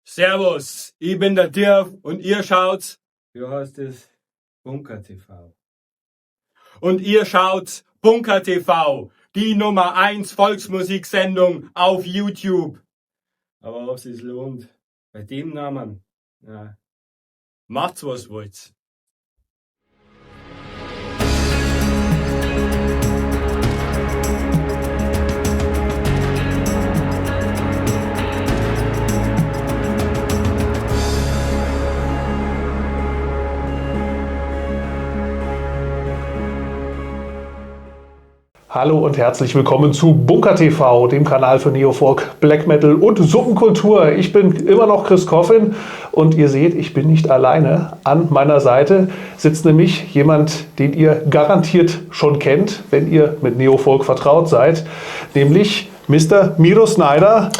Servus, ich bin der Dirf und ihr schaut, wie heißt es? Bunker TV. Und ihr schaut Bunker TV, die Nummer 1 Volksmusiksendung auf YouTube. Aber ob es sich lohnt, bei dem Namen, ja, macht's was wollt's. Hallo und herzlich willkommen zu Bunker TV, dem Kanal für Neofolk, Black Metal und Suppenkultur. Ich bin immer noch Chris Coffin und ihr seht, ich bin nicht alleine. An meiner Seite sitzt nämlich jemand, den ihr garantiert schon kennt, wenn ihr mit Neofolk vertraut seid, nämlich Mr. Miro Snejdr,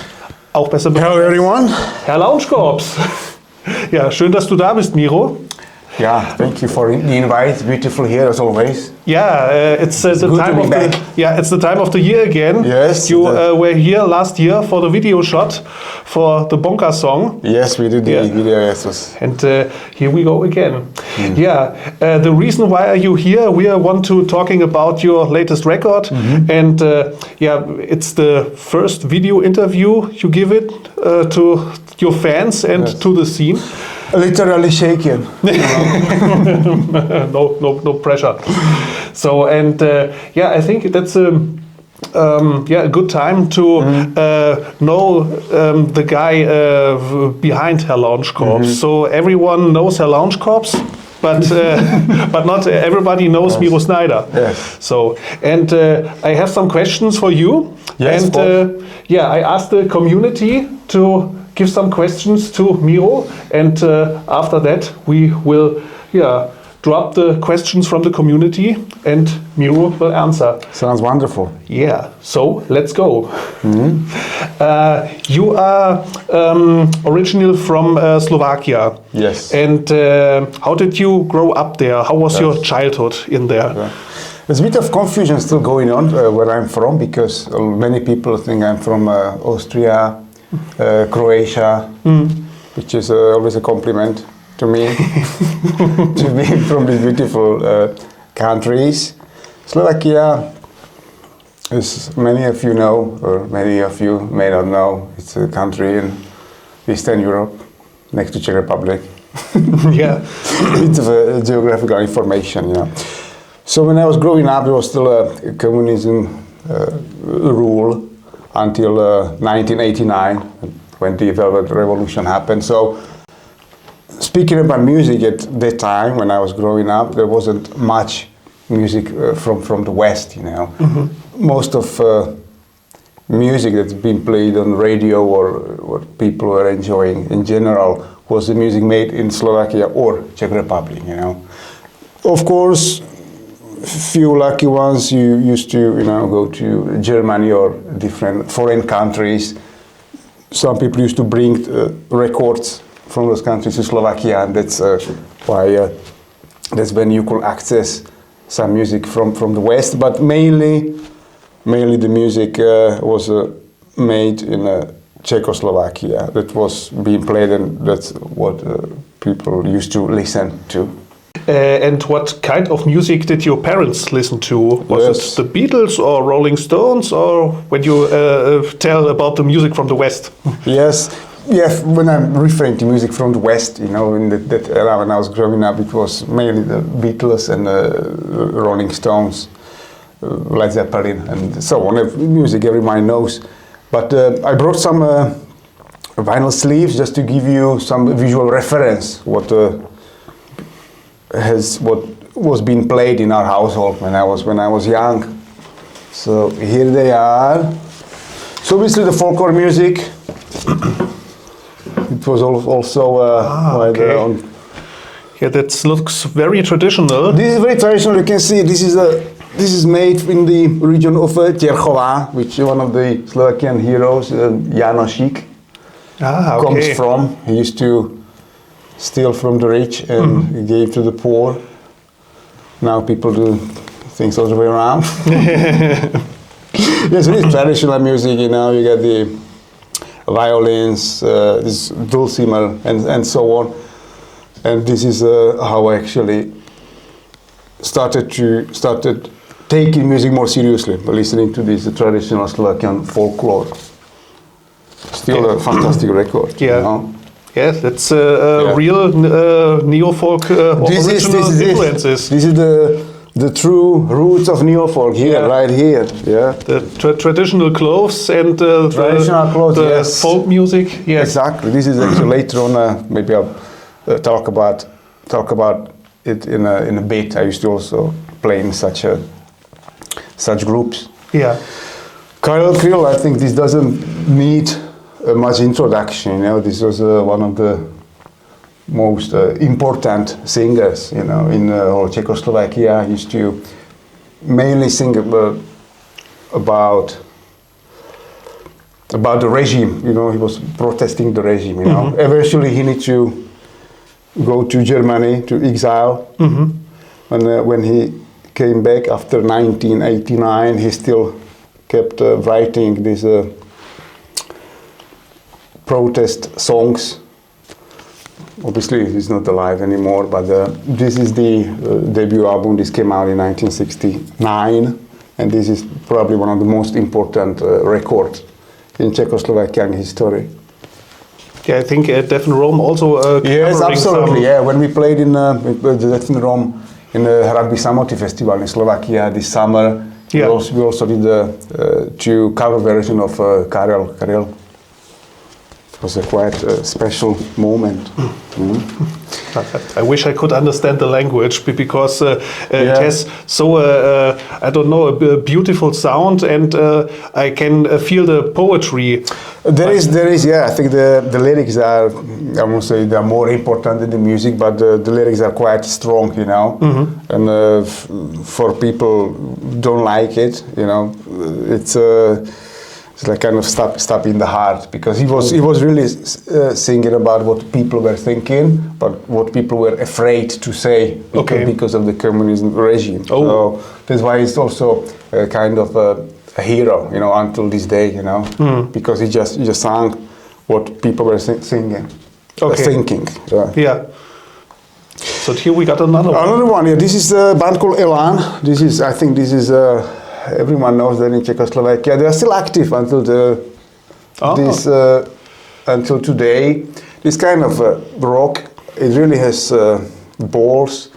auch besser bekannt. Hello everyone. Herr Lounge Corps. Ja, schön, dass du da bist, Miro. Yeah, thank you for the invite. Beautiful here as always. Yeah, it's the time of the it's the time of the year again. Yes. You were here last year for the video shot for the Bunker song. Yes, we did the video. Yes. And here we go again. Yeah, the reason why are you here? We want to talking about your latest record, and yeah, it's the first video interview you give it to your fans and to the scene. Literally shaken. No pressure. So and yeah, I think that's a good time to know the guy behind Herr Lounge Corps. So everyone knows Herr Lounge Corps, but but not everybody knows Miro Snejdr. Yes. So and I have some questions for you. Yes. And yeah, I asked the community to give some questions to Miro, and after that we will drop the questions from the community and Miro will answer. Sounds wonderful. Yeah, so let's go. You are originally from Slovakia. Yes. And how did you grow up there? How was your childhood in there? Yeah. There's a bit of confusion still going on where I'm from, because many people think I'm from Austria, Croatia, which is always a compliment to me, to be from these beautiful countries. Slovakia, as many of you know, or many of you may not know, it's a country in Eastern Europe, next to Czech Republic. Yeah. A bit of geographical information, you know. So when I was growing up, there was still a communism rule until 1989, when the Velvet Revolution happened. So speaking about music at that time, when I was growing up, there wasn't much music from the West, you know. Most of music that's been played on radio or what people were enjoying in general was the music made in Slovakia or Czech Republic, you know. Of course, few lucky ones you used to, you know, go to Germany or different foreign countries. Some people used to bring records from those countries to Slovakia, and that's why that's when you could access some music from the West. But mainly the music was made in Czechoslovakia. That was being played, and that's what people used to listen to. And what kind of music did your parents listen to? Was it the Beatles or Rolling Stones, or when you tell about the music from the West? Yes, when I'm referring to music from the West, you know, in that era when I was growing up, it was mainly the Beatles and Rolling Stones, Led Zeppelin, and so on. Music everyone knows. But I brought some vinyl sleeves just to give you some visual reference what was being played in our household when I was young. So here they are. So obviously the folklore music. It was also okay. Yeah, that looks very traditional. This is very traditional. You can see this is made in the region of Tierchová, which one of the Slovakian heroes, Jánosík, comes from. He used to steal from the rich and gave to the poor. Now people do things all the way around. Yes, it is traditional music, you know. You get the violins, this dulcimer, and so on. And this is how I actually started taking music more seriously, listening to this traditional Slovakian folklore. Still a fantastic record. Yeah. You know? Yes, that's real Neofolk original influences. This is the true roots of Neofolk here, right here. Yeah. The traditional clothes and traditional clothes, the yes. folk music. Yes. Exactly. This is actually later on. Maybe I'll talk about it in a bit. I used to also play in such groups. Yeah. Kyle Krill, I think this doesn't need much introduction. You know, this was one of the most important singers. You know, in whole Czechoslovakia. He used to mainly sing about the regime. You know, he was protesting the regime. You know, eventually he needed to go to Germany to exile. When he came back after 1989, he still kept writing these protest songs. Obviously, he's not alive anymore, but this is the debut album. This came out in 1969, and this is probably one of the most important records in Czechoslovakian history. Yeah, I think Deaf in Rome also yes, absolutely. Yeah, when we played in the Deaf in Rome in the Hradby Samoty festival in Slovakia this summer, we also did two cover version of Karel. It was a quite special moment. I wish I could understand the language because it has so I don't know, a beautiful sound, and I can feel the poetry. There is. Yeah, I think the lyrics are, I won't say they're more important than the music, but the lyrics are quite strong, you know. And for people who don't like it, you know, it's like kind of stop in the heart, because he was really singing about what people were thinking, but what people were afraid to say because of the communism regime. So that's why he's also kind of a hero, you know, until this day, you know, because he just sang what people were thinking. Yeah. So here we got another one. Another one. Yeah, this is a band called Elan. I think this is. Everyone knows that in Czechoslovakia they are still active until until today. This kind of rock, it really has balls.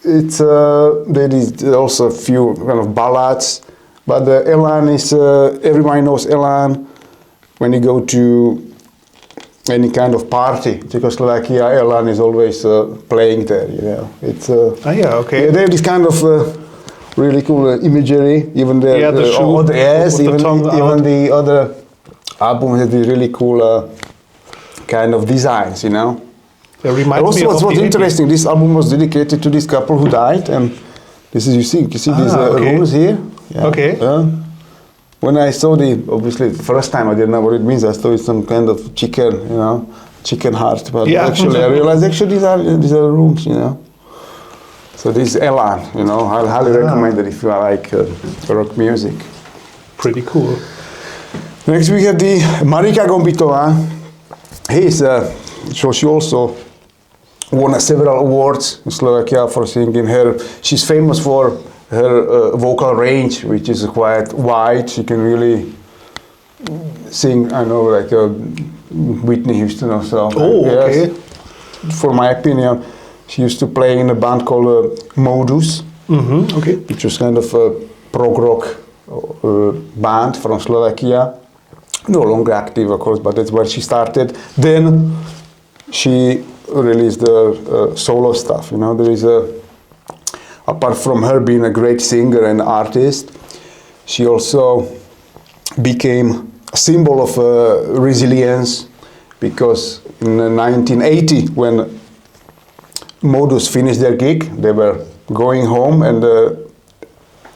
There is also a few kind of ballads, but Elan is everyone knows Elan. When you go to any kind of party, Czechoslovakia, Elan is always playing there. You know, it's they have this kind of really cool imagery. Even the the other albums have these really cool kind of designs. You know. Also, what's interesting, this album was dedicated to this couple who died, and this is you see these rooms here. Yeah. Okay. When I saw obviously the first time I didn't know what it means. I thought it's some kind of chicken, you know, chicken heart. But actually, I realized these are rooms, you know. So this is Elan, you know. I highly recommend it if you like rock music. Pretty cool. Next we have the Marika Gombitová. She also won several awards in Slovakia for singing. She's famous for her vocal range, which is quite wide. She can really sing, I know, like Whitney Houston or so. Okay. For my opinion, she used to play in a band called Modus, which was kind of a prog rock band from Slovakia. No longer active, of course, but that's where she started. Then she released the solo stuff. You know, there is apart from her being a great singer and artist, she also became a symbol of resilience, because in 1980, when Modus finished their gig, they were going home and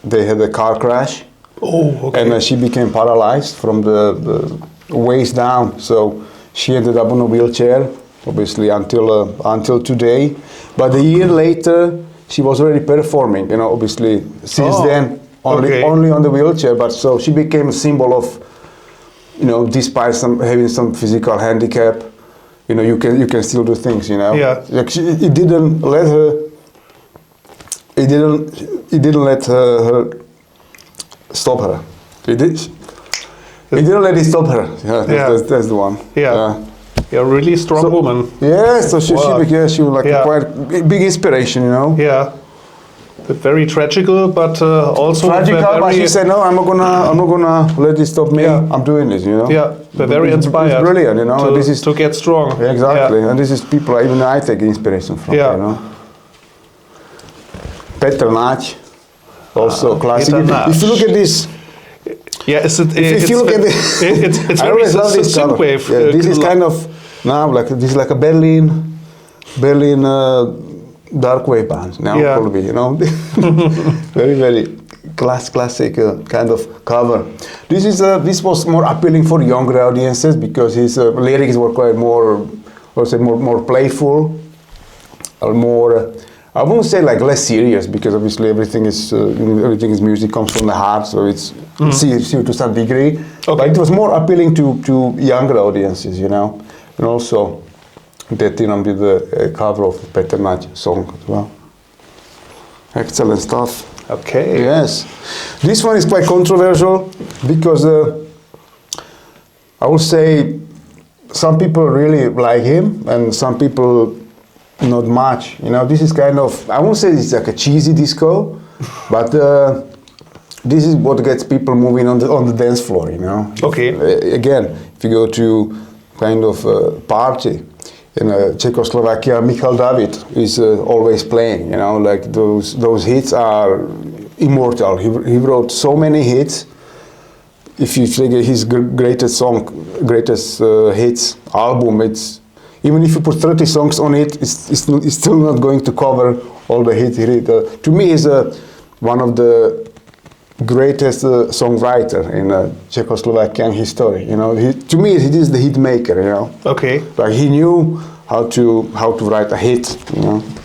they had a car crash. And she became paralyzed from the waist down. So she ended up on a wheelchair, obviously until today. But a year later, she was already performing. You know, obviously since then only on the wheelchair. But so she became a symbol of despite having some physical handicap, you can still do things, Yeah. Like it didn't let her. It didn't let her stop her. It didn't let it stop her. Yeah, that's the one. Yeah. Yeah, really strong woman. Yeah, so she was like Yeah. a quite big inspiration, Yeah. But very tragical, but also Tragical, but she said, no, I'm not gonna let this stop me. Yeah. I'm doing this, Yeah, they're very inspired. It's brilliant, to get strong. Yeah, exactly, Yeah. and this is people even I take inspiration from. Yeah. Petr Nať, also classic. Petr Nať. If you look at this, if you look at this, it's I very always love this kind of. synthwave. Yeah, this is kind of now this is like a Berlin dark wave band now, Yeah. probably, very very classic kind of cover. This was more appealing for younger audiences because his lyrics were quite more playful, or more. I won't say like less serious, because obviously everything is music, comes from the heart, so it's serious to some degree. Okay. But it was more appealing to younger audiences, and also that did the cover of the Petr Nať song as well. Excellent stuff. Okay. Yes, this one is quite controversial because I would say some people really like him and some people not much. This is kind of, I won't say it's like a cheesy disco, but this is what gets people moving on the dance floor. Okay. Again, if you go to kind of party in Czechoslovakia, Michal David is always playing. Like those hits are immortal. He wrote so many hits. If you take his greatest hits album, it's even if you put 30 songs on it, it's still not going to cover all the hits he did. To me, he's one of the greatest songwriter in Czechoslovakian history. To me, he is the hit maker. Okay. Like he knew how to write a hit.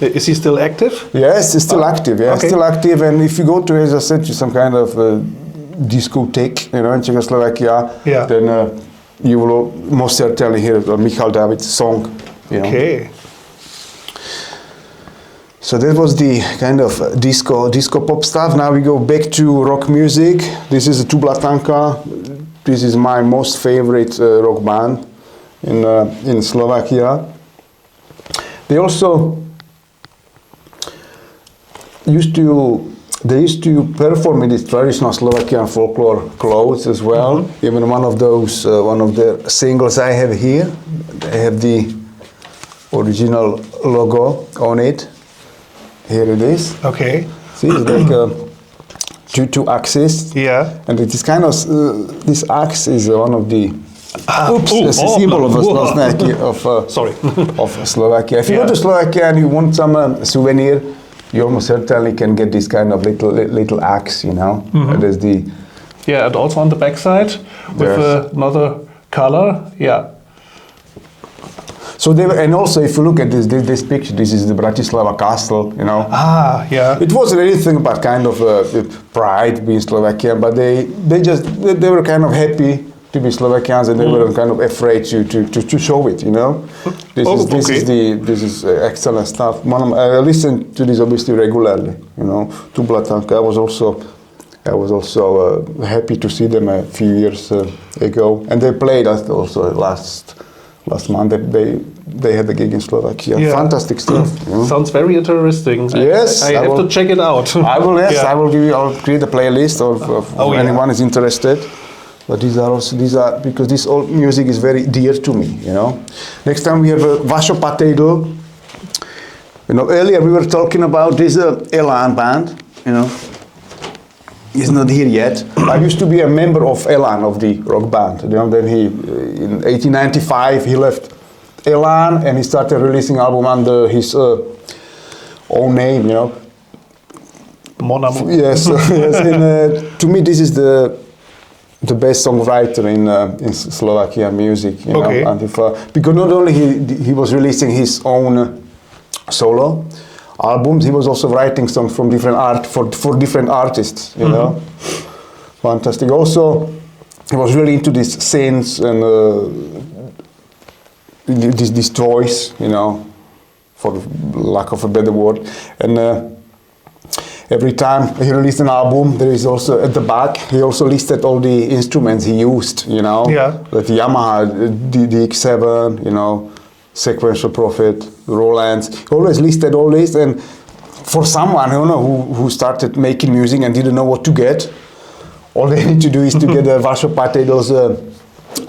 Is he still active? Yes, he's still active. Yeah, okay. Still active. And if you go to, as I said, to some kind of discotheque, in Czechoslovakia, then you will most certainly hear Michal David's song. Okay. So that was the kind of disco pop stuff. Now we go back to rock music. This is Tublatanka. This is my most favorite rock band in Slovakia. They also used to perform in these traditional Slovakian folklore clothes as well. Mm-hmm. Even one of the singles I have here, they have the original logo on it. Here it is. Okay. See, it's like two axes. Yeah. And it is kind of this axe is one of the it's a symbol of Slovakia. Of Slovakia. If you go to Slovakia and you want some souvenir, you almost certainly can get this kind of little axe, Mm-hmm. There's the and also on the backside with another color. Yeah. So and also if you look at this picture, this is the Bratislava castle, Yeah. It wasn't anything about kind of pride being Slovakian, but they were kind of happy to be Slovakians, and they were kind of afraid to show it, This is excellent stuff. I listen to this obviously regularly, Tublatanka. I was also happy to see them a few years ago, and they played us also last month. They had a gig in Slovakia. Yeah. Fantastic stuff. Sounds very interesting. Yes, I have to check it out. I will. Yes, yeah. I'll create a playlist of anyone is interested. But these are because this old music is very dear to me. Next time we have Vašo Patejdl. Earlier we were talking about this Elan band. He's not here yet. I used to be a member of Elan, of the rock band. Then in 1895 he left Elan and he started releasing album under his own name. Mon amour. Yes, yes. And to me, this is the best songwriter in Slovakian music. Okay. And because not only he was releasing his own solo albums, he was also writing songs from different for different artists. Fantastic. Also, he was really into these synths and these toys, you know, for lack of a better word. And every time he released an album, there is also at the back, he also listed all the instruments he used, you know, like the Yamaha, the DX7, you know, Sequential Prophet, Roland's. He always listed all this, and for someone who started making music and didn't know what to get, all they need to do is to get a Vašo Patejdl's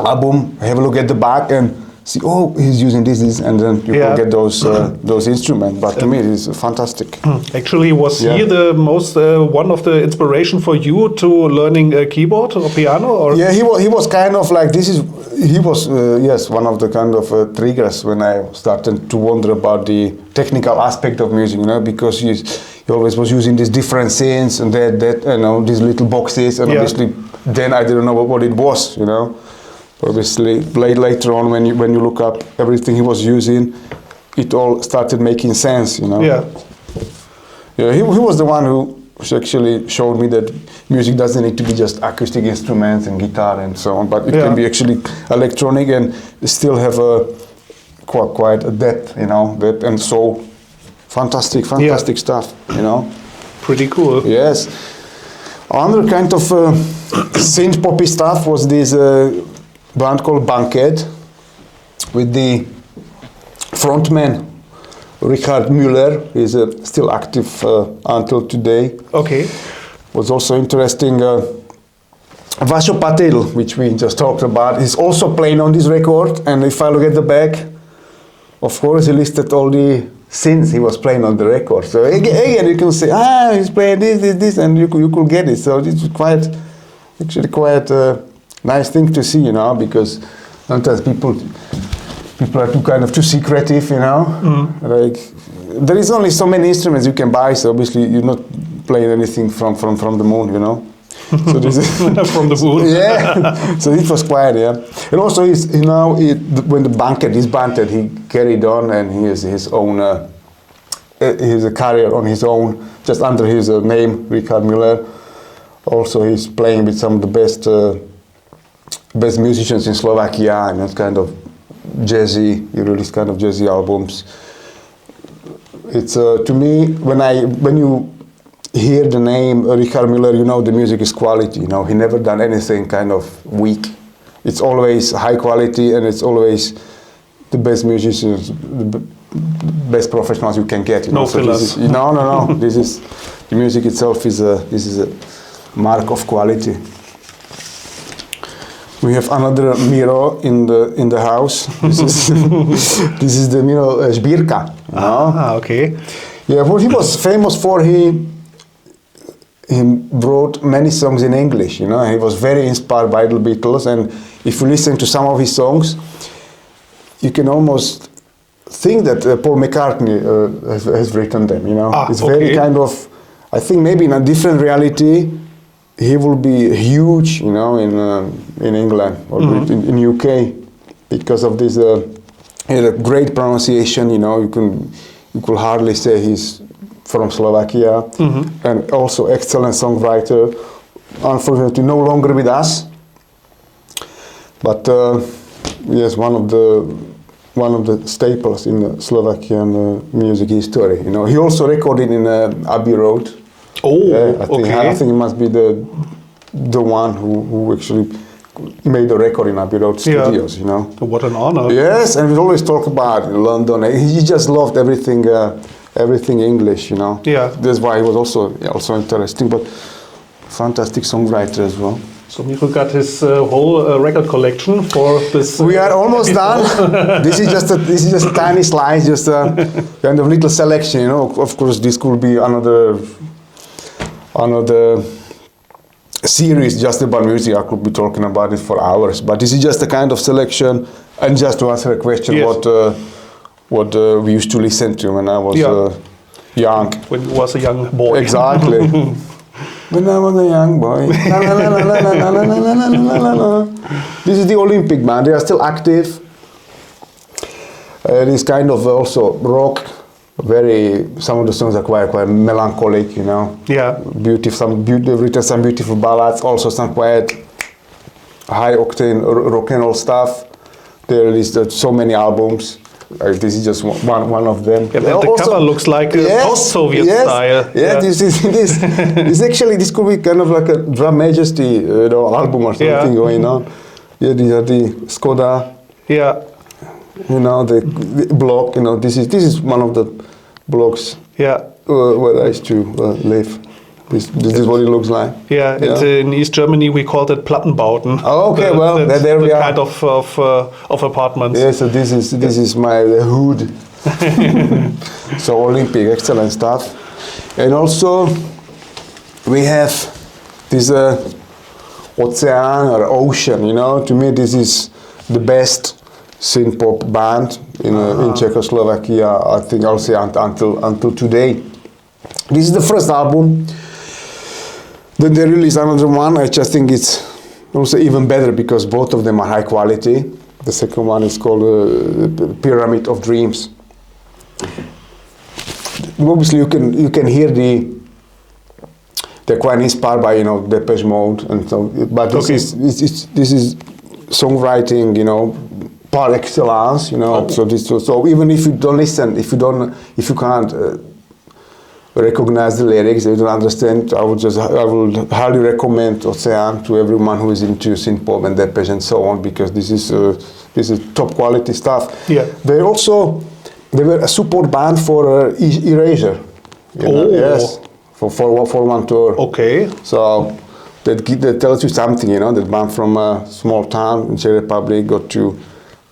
album, have a look at the back, and see, oh, he's using this, and then you can get those instruments. But to me, it's fantastic. Actually, was he the most one of the inspiration for you to learning keyboard or piano? Or? Yeah, he was kind of like he was one of the kind of triggers when I started to wonder about the technical aspect of music, you know, because he always was using these different synths and that you know, these little boxes, and obviously then I didn't know what it was, you know. Obviously, later on, when you look up everything he was using, it all started making sense, you know. Yeah. Yeah, he was the one who actually showed me that music doesn't need to be just acoustic instruments and guitar and so on, but it can be actually electronic and still have a quite a depth, you know, depth and soul. Fantastic stuff, you know. Pretty cool. Yes. Another kind of synth poppy stuff was this band called Banquet with the frontman Richard Müller. He's still active until today. Okay. Was also interesting. Vašo Patejdl, which we just talked about, is also playing on this record. And if I look at the back, of course, he listed all the synths he was playing on the record. So again, you can say, he's playing this, and you could get it. So it's quite nice thing to see, you know, because sometimes people are too secretive, you know. Like there is only so many instruments you can buy, so obviously you're not playing anything from the moon, you know. So this is from the moon. Yeah. So it was quite, and also when the Banquet is banded, he carried on, and he has his own he's a career on his own, just under his name, Richard Müller. Also, he's playing with some of the best musicians in Slovakia, and it's kind of jazzy. He released kind of jazzy albums. It's to me, when you hear the name Richard Müller, you know the music is quality. You know, he never done anything kind of weak. It's always high quality, and it's always the best musicians, the best professionals you can get. You know? No fillers. No. This is the music itself is a mark of quality. We have another Miro in the house. This is the Miro Sbírka. You know? Okay. Yeah, what he was famous for, he wrote many songs in English. You know, he was very inspired by the Beatles, and if you listen to some of his songs, you can almost think that Paul McCartney has written them. You know, it's very kind of. I think maybe in a different reality, he will be huge, you know, in England or in UK, because of this. He had a great pronunciation. You know, you could hardly say he's from Slovakia, and also excellent songwriter. Unfortunately, no longer with us. But yes, one of the staples in the Slovakian music history. You know, he also recorded in Abbey Road. I think he must be the one who actually made the record in Abbey Road Studios. You know, what an honor. Yes, and we always talk about London. He just loved everything English. You know. Yeah. That's why he was also interesting, but fantastic songwriter as well. So Miro got his whole record collection for this. We are almost done. This is just a tiny slice, just a kind of little selection. You know, of course, this could be another series just about music. I could be talking about it for hours, but this is just a kind of selection. And just to answer a question, what we used to listen to when I was young. When you was a young boy. Exactly. When I was a young boy. This is the Olympic band. They are still active. It is kind of also rock. Some of the songs are quite melancholic, you know. Yeah. They've written some beautiful ballads. Also some quite high octane rock and roll stuff. They released so many albums. This is just one of them. Yeah, but the cover looks like a post-Soviet style. Yeah, this could be kind of like a Drum Majesty album or something going on. Yeah, these are the Skoda. Yeah. The block. This is one of the blocks. Yeah. Where I used to live. This is what it looks like. Yeah, in East Germany we called it Plattenbauten. Oh, okay, there we are. Kind of apartments. Yeah, so this is my hood. So Olympic, excellent stuff. And also we have this Ocean or Ocean. To me this is the best synth pop band in Czechoslovakia. I think I'll say until today. This is the first album. Then they released another one. I just think it's also even better because both of them are high quality. The second one is called Pyramid of Dreams. Obviously, you can hear they're quite inspired by Depeche Mode and so. But this is songwriting, par excellence. So even if you don't listen, if you can't recognize the lyrics, they don't understand, I would highly recommend Ocean to everyone who is into synth pop and Depeche and so on, because this is top quality stuff. Yeah. They were a support band for Erasure. Yes. For one tour. Okay. So that tells you something, that band from a small town in Czech Republic got to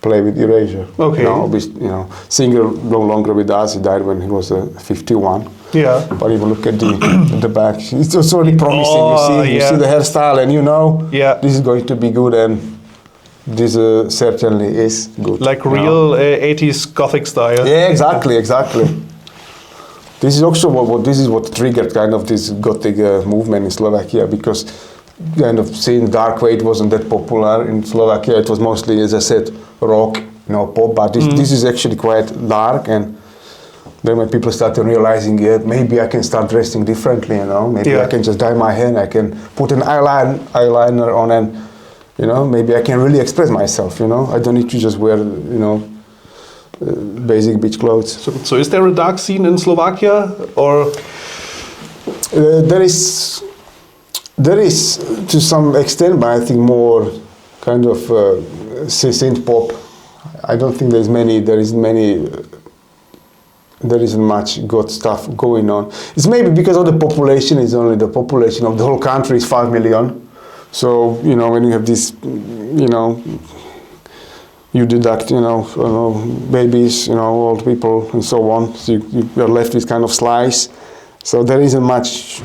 play with Erasure. Okay. Singer no longer with us. He died when he was 51. Yeah. But if you look at the back, it's already promising. You see the hairstyle, and this is going to be good, and this certainly is good. Like real 80s Gothic style. Yeah, exactly. This is also what triggered kind of this Gothic movement in Slovakia, because kind of seeing dark wave wasn't that popular in Slovakia. It was mostly, as I said, rock, pop. But this is actually quite dark, and then when people started realizing, maybe I can start dressing differently, maybe I can just dye my hair, I can put an eyeliner on, and maybe I can really express myself. I don't need to just wear basic beach clothes. So is there a dark scene in Slovakia, or? There is to some extent, but I think more kind of synth pop. I don't think there isn't much good stuff going on. It's maybe because of the population. It's only the population of the whole country is 5 million. So when you have this, you deduct, babies, old people, and so on. So you are left with kind of slice. So there isn't much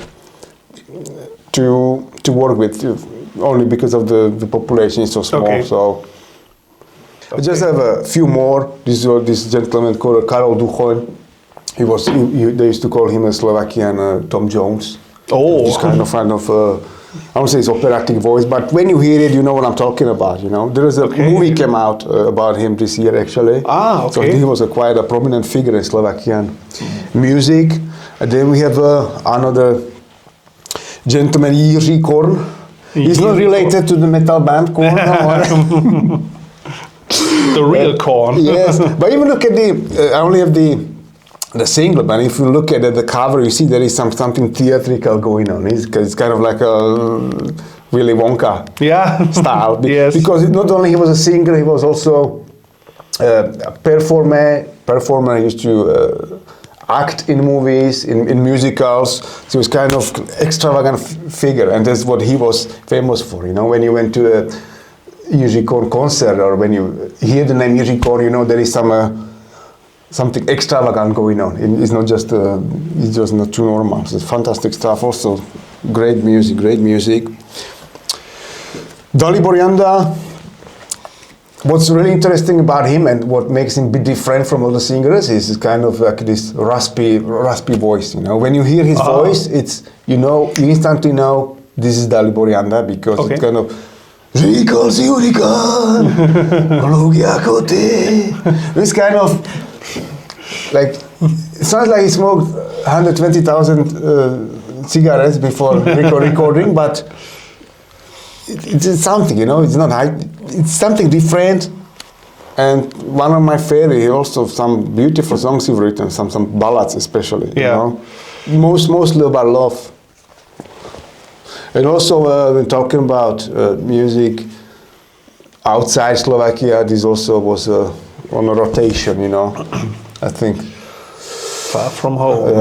to work with, only because of the population is so small. Okay. So I just have a few more. This gentleman called Karol Duchoň. They used to call him a Slovakian Tom Jones. Oh. This kind of I won't say it's operatic voice, but when you hear it, you know what I'm talking about. There is a movie came out about him this year, actually. Okay. So he was quite a prominent figure in Slovakian music. And then we have another gentleman, Jiří Korn. He's not related to the metal band Korn. The real Korn. Yes, but even look at I only have the single, but if you look at the cover, you see there is something theatrical going on. It's kind of like a Willy Wonka style. Yes. Because not only he was a singer, he was also a performer. He used to act in movies, in musicals. So he was kind of extravagant figure, and that's what he was famous for. When you went to a Jiří Korn concert, or when you hear the name Jiří Korn, there is something extravagant going on. It's not just it's just not too normal. It's fantastic stuff. Also, great music. Dalibor Janda. What's really interesting about him and what makes him be different from other singers is kind of like this raspy voice. When you hear his voice, it's you instantly know this is Dalibor Janda, because it's kind of this kind of like, it sounds like he smoked 120,000 cigarettes before recording, but it's something, you know. It's not high. It's something different. And one of my favorite, also some beautiful songs you've written, some ballads especially. Yeah. You know, mostly about love. And also when talking about music outside Slovakia, this also was on a rotation. You know, I think. Far from home.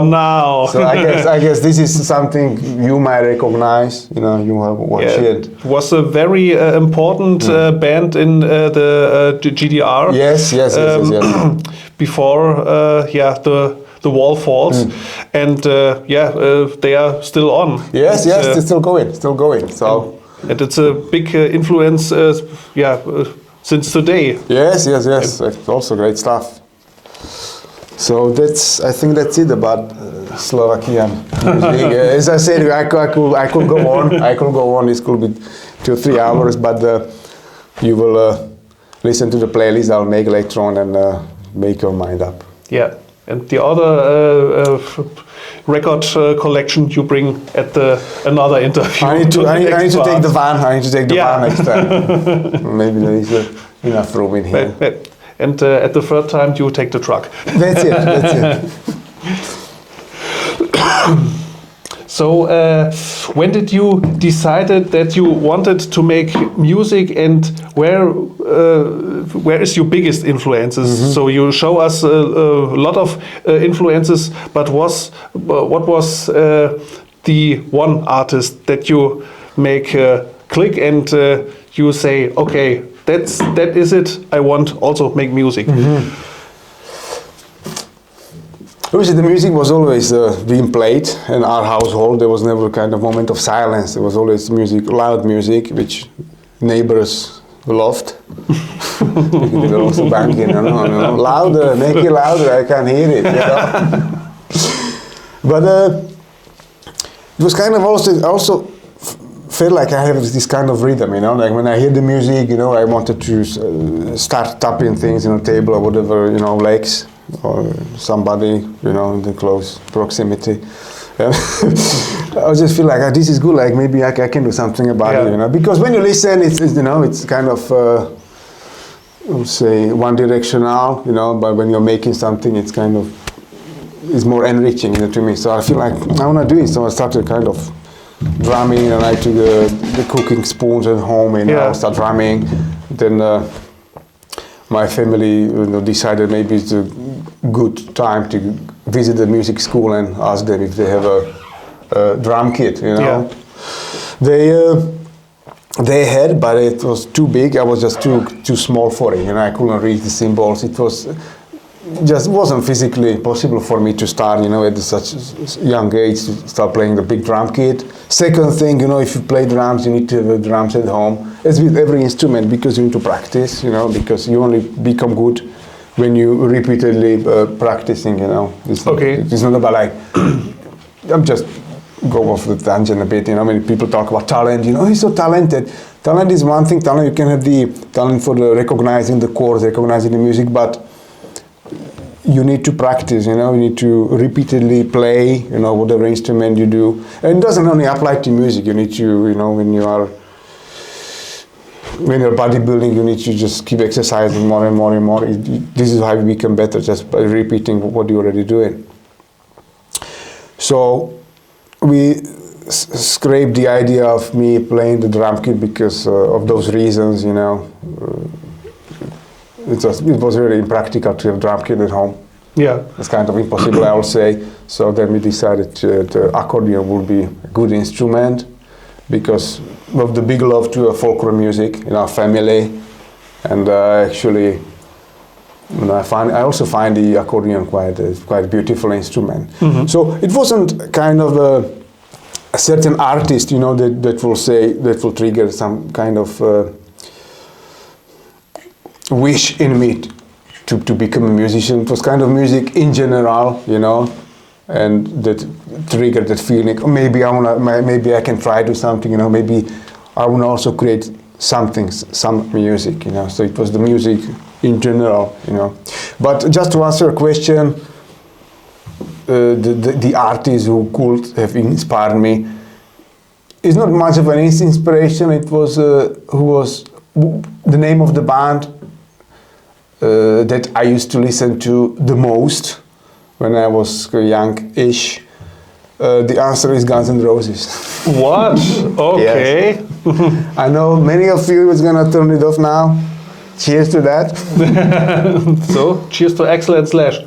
Now. So I guess this is something you might recognize. You know, you have watched it. It was a very important band in the GDR. Yes. Before, the wall falls, and they are still on. Yes, they're still going. So, and it's a big influence. Since today. Yes. It's also great stuff. So I think that's it about Slovakian music. As I said, I could go on. This could be 2 or 3 hours, but you will listen to the playlist I'll make later on and make your mind up. Yeah, and the other record collection you bring at another interview. I need to take the van. Van next time. Maybe there is enough room in here. And at the third time, you take the truck. That's it. So, when did you decided that you wanted to make music, and where is your biggest influences? So you show us a lot of influences, but what was the one artist that you make click and you say, okay, that is it. I want also make music. Obviously, the music was always being played in our household. There was never a kind of moment of silence. There was always music, loud music, which neighbors loved. They were also banging, louder, make it louder. I can't hear it. You know? But it was kind of also felt like I have this kind of rhythm, you know, like when I hear the music, you know, I wanted to start tapping things, table or whatever, legs or somebody, in the close proximity. I just feel like this is good, like maybe I can do something about it, because when you listen, it's kind of, say, one directional, but when you're making something, it's kind of, it's more enriching, to me. So I feel like I want to do it, so I started kind of drumming, and I took the cooking spoons at home and I start drumming. Then my family decided maybe it's a good time to visit the music school and ask them if they have a drum kit. They had, but it was too big. I was just too small for it. I couldn't read the symbols. It was just wasn't physically possible for me to start, at such young age to start playing the big drum kit. Second thing, if you play drums, you need to have drums at home. As with every instrument, because you need to practice, because you only become good when you repeatedly practicing, It's not about like, I'm just go off the tangent a bit, when people talk about talent, he's so talented. Talent is one thing, you can have the talent for recognizing the chords, recognizing the music, but you need to practice, you need to repeatedly play, whatever instrument you do. And it doesn't only apply to music, you need to, when you're bodybuilding, you need to just keep exercising more and more and more. This is how you become better, just by repeating what you're already doing. So we scraped the idea of me playing the drum kit because of those reasons, It was really impractical to have drum kit at home. Yeah. It's kind of impossible, I would say. So then we decided the accordion would be a good instrument because of the big love to folklore music in our family. And actually, I also find the accordion quite a beautiful instrument. Mm-hmm. So it wasn't kind of a certain artist, that will trigger some kind of wish in me to become a musician. It was kind of music in general, and that triggered that feeling. Oh, maybe I can try to do something, maybe I want to also create some music, So it was the music in general, But just to answer a question, the artist who could have inspired me, it's not much of an inspiration. It was the name of the band that I used to listen to the most when I was young-ish. The answer is Guns N' Roses. What? Okay. I know many of you is gonna turn it off now. Cheers to that. So, cheers to Axl and Slash.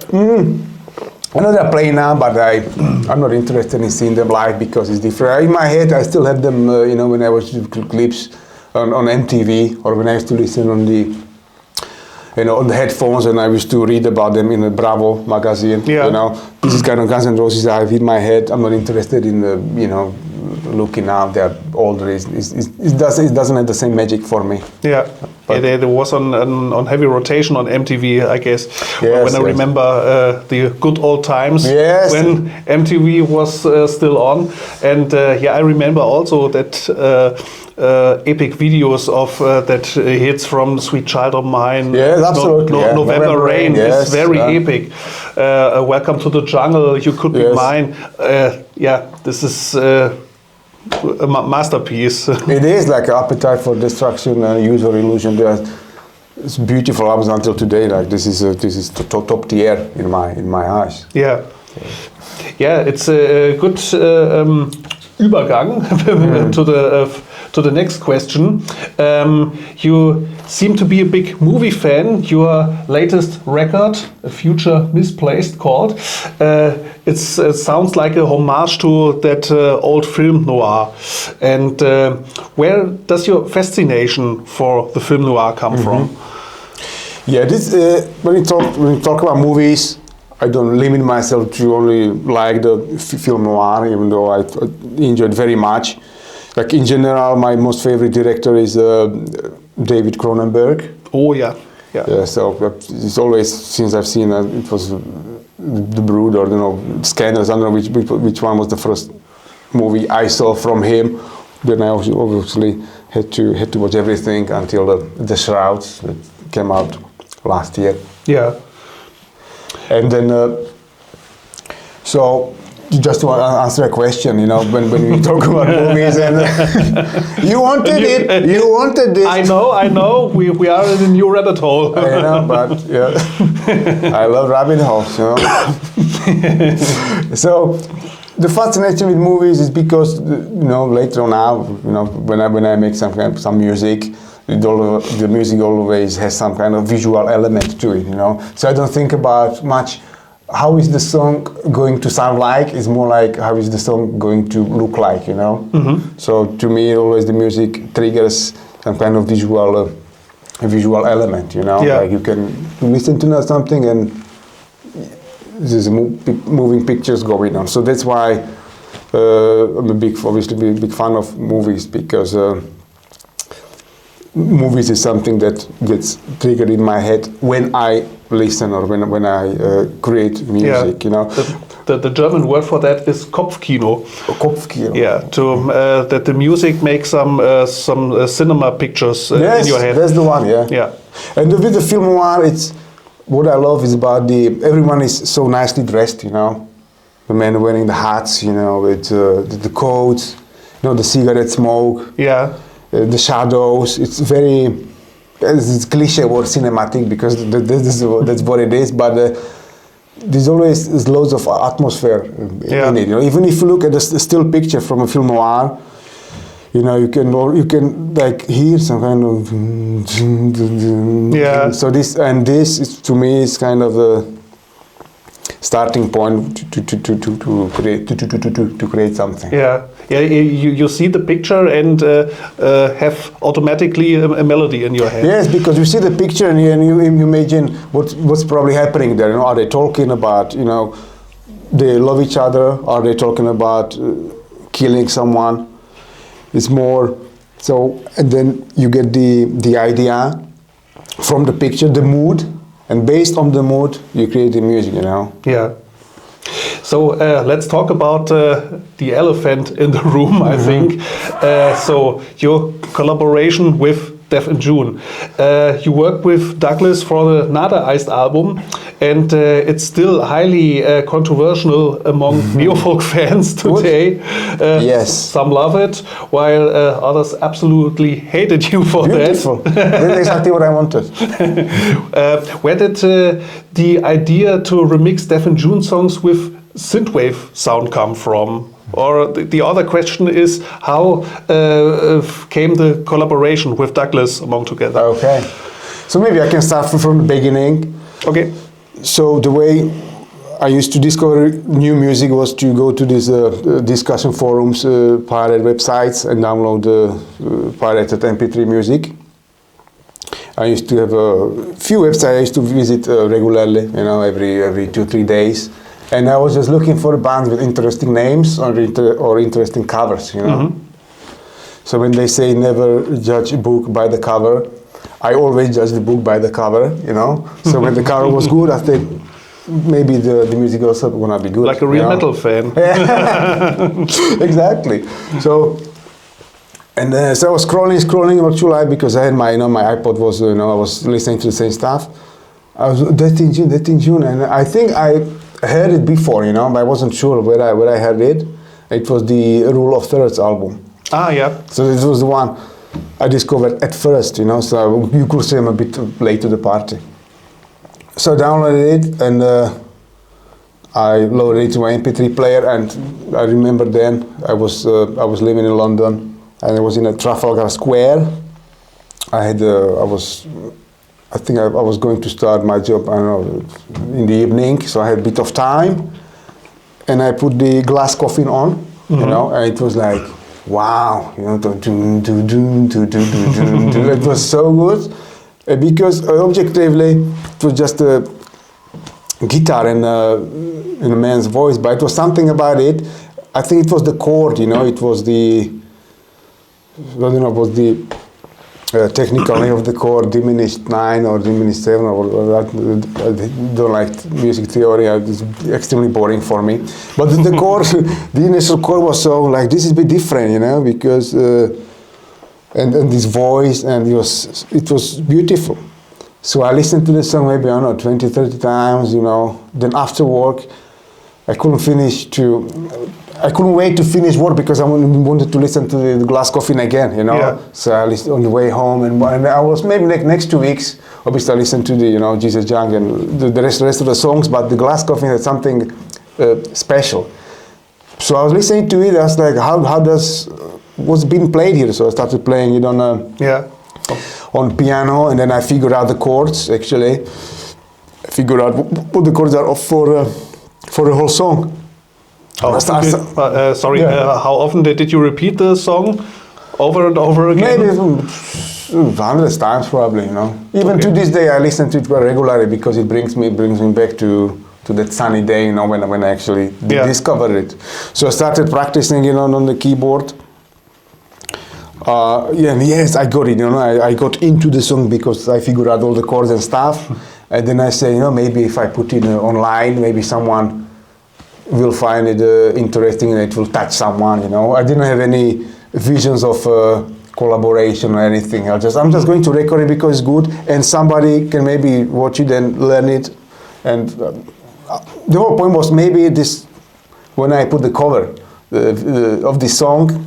I know they're playing now, but I'm not interested in seeing them live because it's different. In my head, I still have them, when I was clips on MTV, or when I used to listen on the, on the headphones, and I used to read about them in the Bravo magazine. Yeah. This is kind of Guns N' Roses I have in my head. I'm not interested in looking now. They're older. It doesn't have the same magic for me. Yeah. But it was on heavy rotation on MTV, I guess. Yes, when I remember the good old times when MTV was still on. And I remember also that epic videos of that hits from Sweet Child of Mine. Yes, absolutely. November Rain is very epic. Welcome to the Jungle, You Could Be Mine. This is a masterpiece. It is like Appetite for Destruction, Use or Illusion. It's beautiful albums until today. Like this is top tier in my eyes. Yeah, it's a good Übergang to the next question. You seem to be a big movie fan. Your latest record, Future Misplaced, called. It sounds like a homage to that old film noir. And where does your fascination for the film noir come from? Yeah, this when you talk about movies, I don't limit myself to only like the film noir, even though I enjoy it very much. Like in general, my most favorite director is David Cronenberg. Oh yeah. So it's always, since I've seen it was The Brood or Scanners. I don't know which one was the first movie I saw from him. Then I obviously had to watch everything until the Shrouds that came out last year. Yeah. And then so. Just to answer a question, when we talk about movies, and you wanted it. I know. We are in a new rabbit hole. But I love rabbit holes. So the fascination with movies is because later on now, when I make some music, the music always has some kind of visual element to it. So I don't think about much. How is the song going to sound like? It's more like how is the song going to look like, So to me, always the music triggers some kind of visual element, Like you can listen to something and there's moving pictures going on. So that's why I'm obviously big fan of movies, because movies is something that gets triggered in my head when I listen or when I create music, The German word for that is Kopfkino. Kopfkino. Yeah, that the music makes some cinema pictures in your head. Yes, that's the one. Yeah. And with the film noir, it's what I love is about everyone is so nicely dressed, The men wearing the hats, with the coats, the cigarette smoke. Yeah. The shadows. It's cliche word cinematic because that's what it is. But there's always loads of atmosphere in it. Even if you look at a still picture from a film noir, you can like hear some kind of. So this is, to me, is kind of a starting point to create something. Yeah. You see the picture and have automatically a melody in your head. Yes, because you see the picture and you imagine what's probably happening there. Are they talking about they love each other? Are they talking about killing someone? It's more so, and then you get the idea from the picture, the mood. And based on the mood, you create the music, Yeah. So let's talk about the elephant in the room, I think. So your collaboration with Def in June. You worked with Douglas for the Nada Iced album. and it's still highly controversial among Neofolk fans today. Yes. Some love it, while others absolutely hated you for Beautiful. That's exactly what I wanted. Where did the idea to remix Def and June songs with synthwave sound come from? Or the other question is, how came the collaboration with Douglas among together? Okay. So maybe I can start from the beginning. Okay. So the way I used to discover new music was to go to these discussion forums, pirate websites, and download pirated MP3 music. I used to have a few websites I used to visit regularly, every 2-3 days. And I was just looking for bands with interesting names or interesting covers, So when they say never judge a book by the cover, I always judge the book by the cover, So when the cover was good, I think maybe the music also gonna be good. Like a real metal fan. Exactly. So I was scrolling about July because I had my iPod was, I was listening to the same stuff. I was that in June, and I think I heard it before, but I wasn't sure where I heard it. It was the Rule of Thirds album. Ah, yeah. So this was the one I discovered at first, so you could say I'm a bit late to the party. So I downloaded it and I loaded it to my MP3 player, and I remember then I was living in London and I was in a Trafalgar Square. I think I was going to start my job, I don't know, in the evening, so I had a bit of time, and I put the glass coffin on, and it was like, wow, it was so good, because objectively it was just a guitar and a man's voice, but it was something about it. I think it was the chord, it was the, I don't know, was the technical name of the chord, diminished 9 or diminished 7, or I don't like music theory, it's extremely boring for me. But the chord, the initial chord was so like, this is a bit different, because, and this voice, and it was beautiful. So I listened to the song maybe, I don't know, 20, 30 times, then after work, I couldn't wait to finish work because I wanted to listen to the glass coffin again, Yeah. So I listened on the way home, and I was maybe like next 2 weeks, obviously I listened to the, Jesus Young and the rest of the songs, but the glass coffin had something special. So I was listening to it, I was like, what's being played here? So I started playing it on piano, and then I figured out the chords, actually. I figured out what the chords are for the whole song. How often did you repeat the song over and over again? Maybe hundreds times, probably. Even to this day, I listen to it very regularly because it brings me back to that sunny day. When I actually discovered it. So I started practicing, on the keyboard. And yes, I got it. I got into the song because I figured out all the chords and stuff. And then I say, maybe if I put it online, maybe someone will find it interesting and it will touch someone, I didn't have any visions of collaboration or anything. I'm just going to record it because it's good, and somebody can maybe watch it and learn it. And the whole point was maybe this, when I put the cover of this song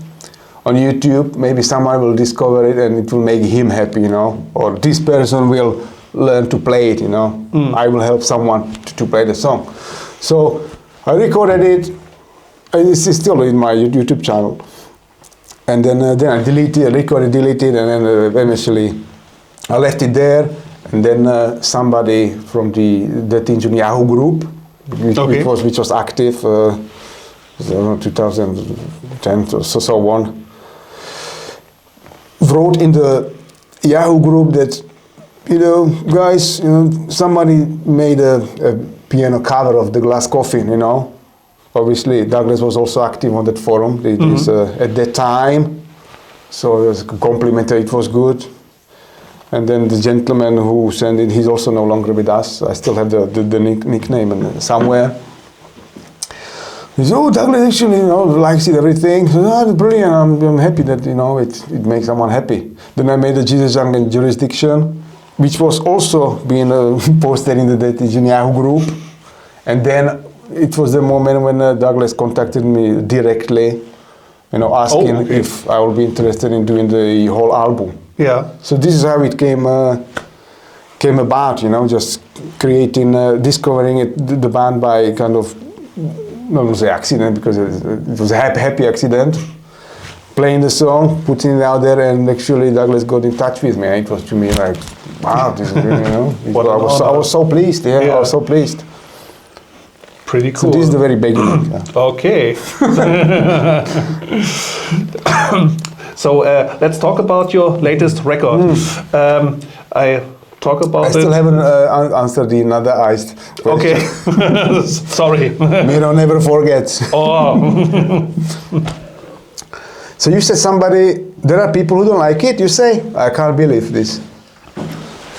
on YouTube, maybe someone will discover it and it will make him happy, or this person will learn to play it, I will help someone to play the song. So I recorded it, and it's still in my YouTube channel. And then I recorded, deleted, and then eventually I left it there. And then somebody from the Yahoo group, which was active, 2010 or so on, wrote in the Yahoo group that, guys, somebody made a piano cover of the glass coffin, Obviously, Douglas was also active on that forum at that time. So it was complimented, it was good. And then the gentleman who sent it, he's also no longer with us. I still have the nickname somewhere. He said, Douglas actually, likes it, everything. So, brilliant, I'm happy that, it makes someone happy. Then I made the Jesus Young and Jurisdiction. which was also being posted in the Yahoo group. And then it was the moment when Douglas contacted me directly, asking if I would be interested in doing the whole album. Yeah. So this is how it came about, just creating, discovering the band by kind of, not say accident, because it was a happy accident. Playing the song, putting it out there, and actually Douglas got in touch with me. And it was to me like, wow, this is really, I was so pleased. Yeah, I was so pleased. Pretty cool. So this is the very beginning. Yeah. Okay. So let's talk about your latest record. I still haven't answered another iced question. Okay. Sorry. Miro never forgets. Oh. So you said there are people who don't like it, you say? I can't believe this.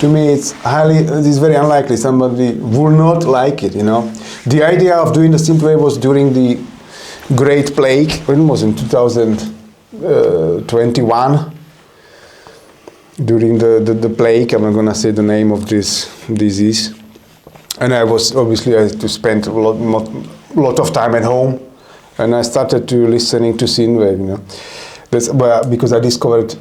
To me, it's very unlikely somebody will not like it, The idea of doing the synthwave was during the Great Plague, when it was in 2021. During the plague, I'm not going to say the name of this disease. And I had to spend a lot of time at home. And I started to listening to synthwave, because I discovered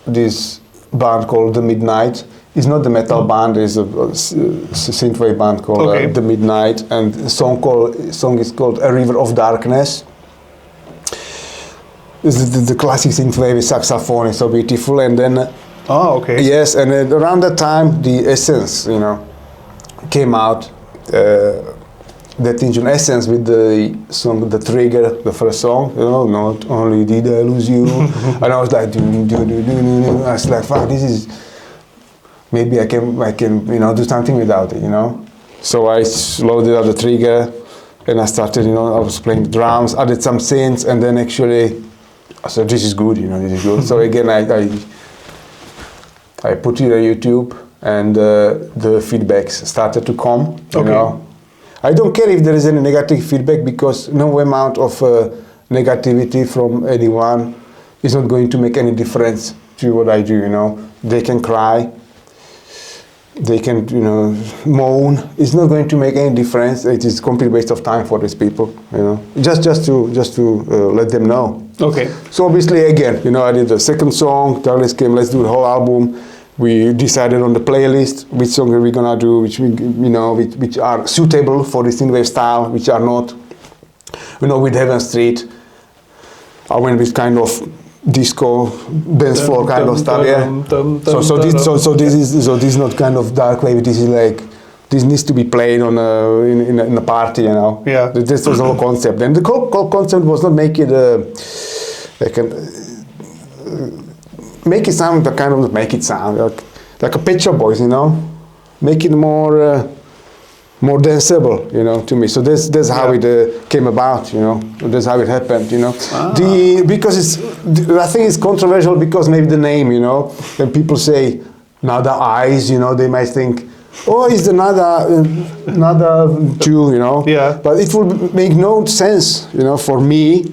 this band called The Midnight. It's not the metal band, it's a synthwave band called The Midnight, and the song is called A River of Darkness. This is the classic synthwave with saxophone, it's so beautiful. And then yes, and around that time the Essence, came out. That engine Essence with the song The Trigger, the first song, not only did I lose you. And I was like, I was like, fuck, this is, maybe I can do something without it, So I loaded up the Trigger, and I started, I was playing drums, added some synths, and then actually I said, this is good, this is good. So again, I put it on YouTube, and the feedbacks started to come, I don't care if there is any negative feedback, because no amount of negativity from anyone is not going to make any difference to what I do, They can cry, they can, moan. It's not going to make any difference. It is a complete waste of time for these people, Just to let them know. Okay. So obviously, again, I did the second song. Douglas came, let's do the whole album. We decided on the playlist which song are we gonna do, which which are suitable for the synthwave style, which are not. With Heaven Street, I went with kind of disco dance floor kind of stuff. So this is not kind of dark wave. This is like, this needs to be played on in a party, Yeah. This was the whole concept, and the whole concept was not make it make it sound like a Pet Shop Boys, make it more danceable, to me. So that's how it came about, That's how it happened, Because I think it's controversial because maybe the name, when people say Nada Eyes, they might think, oh, it's another two, Yeah. But it would make no sense, for me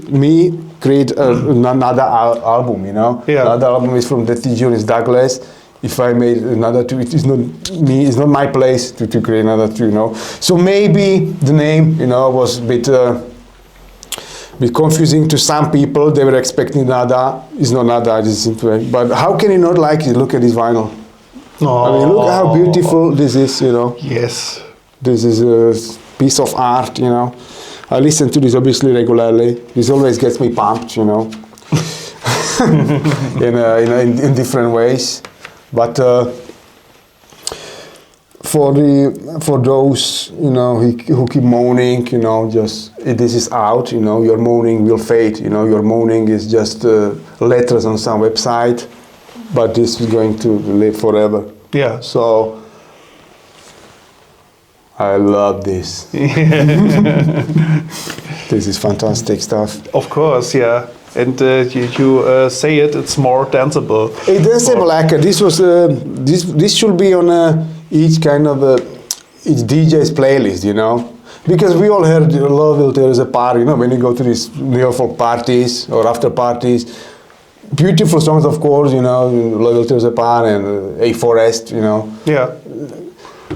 create another album, Yeah. Another album is from that June is Douglas. If I made another two, it is not me. It's not my place to create another two, So maybe the name, was a bit confusing to some people. They were expecting Nada. It's not Nada. But how can you not like it? Look at this vinyl. I mean, look how beautiful this is, Yes. This is a piece of art, I listen to this obviously regularly. This always gets me pumped, in different ways. But for those who keep moaning, just this is out. Your moaning will fade. Your moaning is just letters on some website, but this is going to live forever. Yeah. So I love this. This is fantastic stuff. Of course, yeah. And you say it's more danceable. It's danceable, like this was this should be on each kind of each DJ's playlist, because we all heard love it. There is a party, when you go to these Neofolk parties or after parties. beautiful songs, of course, you know, Loyalty to Japan and A Forest, you know. Yeah.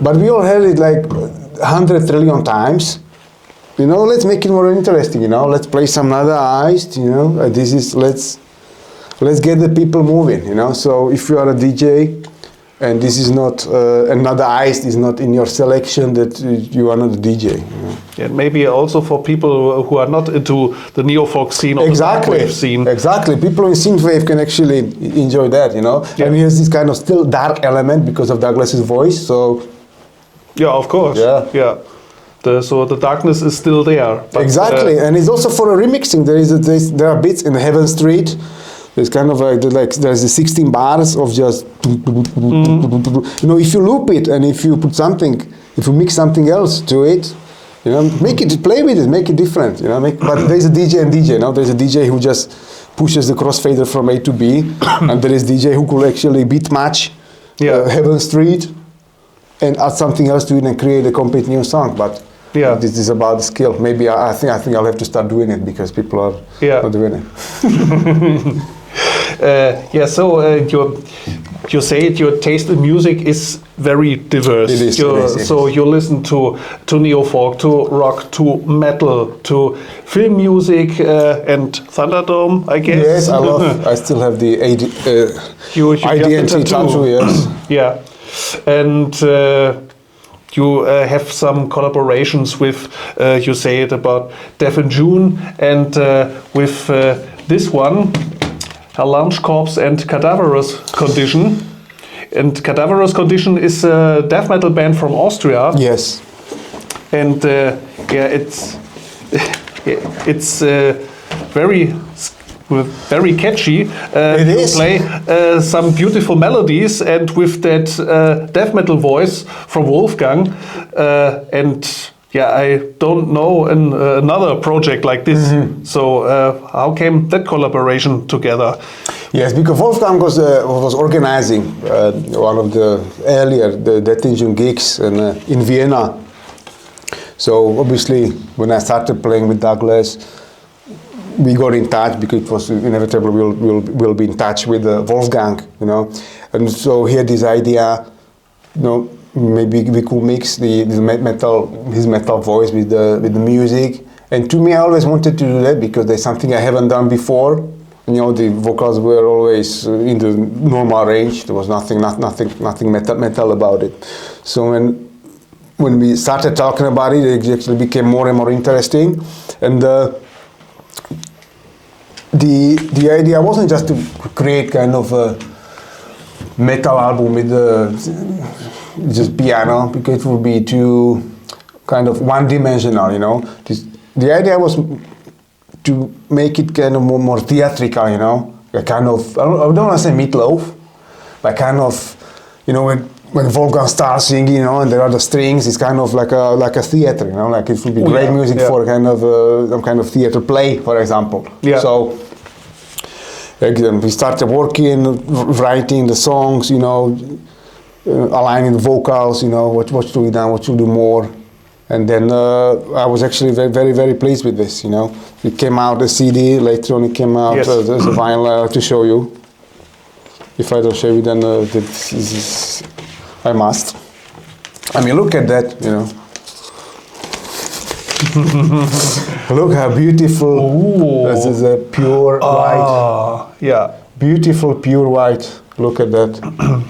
But we all heard it like 100 trillion times. You know, let's make it more interesting, you know. Let's play some other eyes, you know. Let's get the people moving, you know. So if you are a DJ and this is not another ice is not in your selection, that you are not a DJ. You know? Yeah, maybe also for people who are not into the Neofolk scene or exactly. the Backwave scene. Exactly, people in synthwave can actually enjoy that, you know. Yeah. And here's this kind of still dark element because of Douglas's voice. So yeah, of course. Yeah. So the darkness is still there. But, exactly, and it's also for a remixing. There are bits in Heaven Street. There's kind of there's the 16 bars of just you know, if you loop it and if you mix something else to it, you know, play with it, make it different, you know. But there's a DJ and DJ. You know, there's a DJ who just pushes the crossfader from A to B, and there is DJ who could actually beat match Heaven Street and add something else to it and create a complete new song. But this is about the skill. Maybe I think I'll have to start doing it because people are not doing it. You say your taste in music is very diverse. It is. So you listen to Neofolk, to rock, to metal, to film music and Thunderdome, I guess. Yes, I love. I still have the IDNT tattoo. Yes. Yeah, and you have some collaborations with. You say it about Deaf in June and with this one. Herr Lounge Corps and Cadaverous Condition. And Cadaverous Condition is a death metal band from Austria. Yes. And it's very catchy. It is. Play some beautiful melodies and with that death metal voice from Wolfgang I don't know another project like this. Mm-hmm. So how came that collaboration together? Yes, because Wolfgang was organizing one of the earlier Death Engine gigs in Vienna. So obviously, when I started playing with Douglas, we got in touch because it was inevitable. We'll be in touch with Wolfgang, you know, and so he had this idea, you know. Maybe we could mix his metal voice with the music. And to me, I always wanted to do that because there's something I haven't done before. You know, the vocals were always in the normal range. There was nothing metal about it. So when we started talking about it, it actually became more and more interesting. And the idea wasn't just to create kind of a metal album with just piano, because it would be too kind of one-dimensional, you know. The idea was to make it kind of more theatrical, you know. A kind of, I don't want to say meatloaf, but kind of, you know, when Wolfgang starts singing, you know, and there are the strings, it's kind of like a theater, you know, like it would be great music for kind of some kind of theater play, for example. Yeah. So again, we started working, writing the songs, you know, aligning the vocals, you know, what should we do, what should we do more. And then I was actually very, very, very pleased with this, you know. It came out a CD, later on it came out as a vinyl to show you. If I don't show you, then I must. I mean, look at that, you know. Look how beautiful. Ooh. This is a pure white. Yeah. Beautiful pure white. Look at that.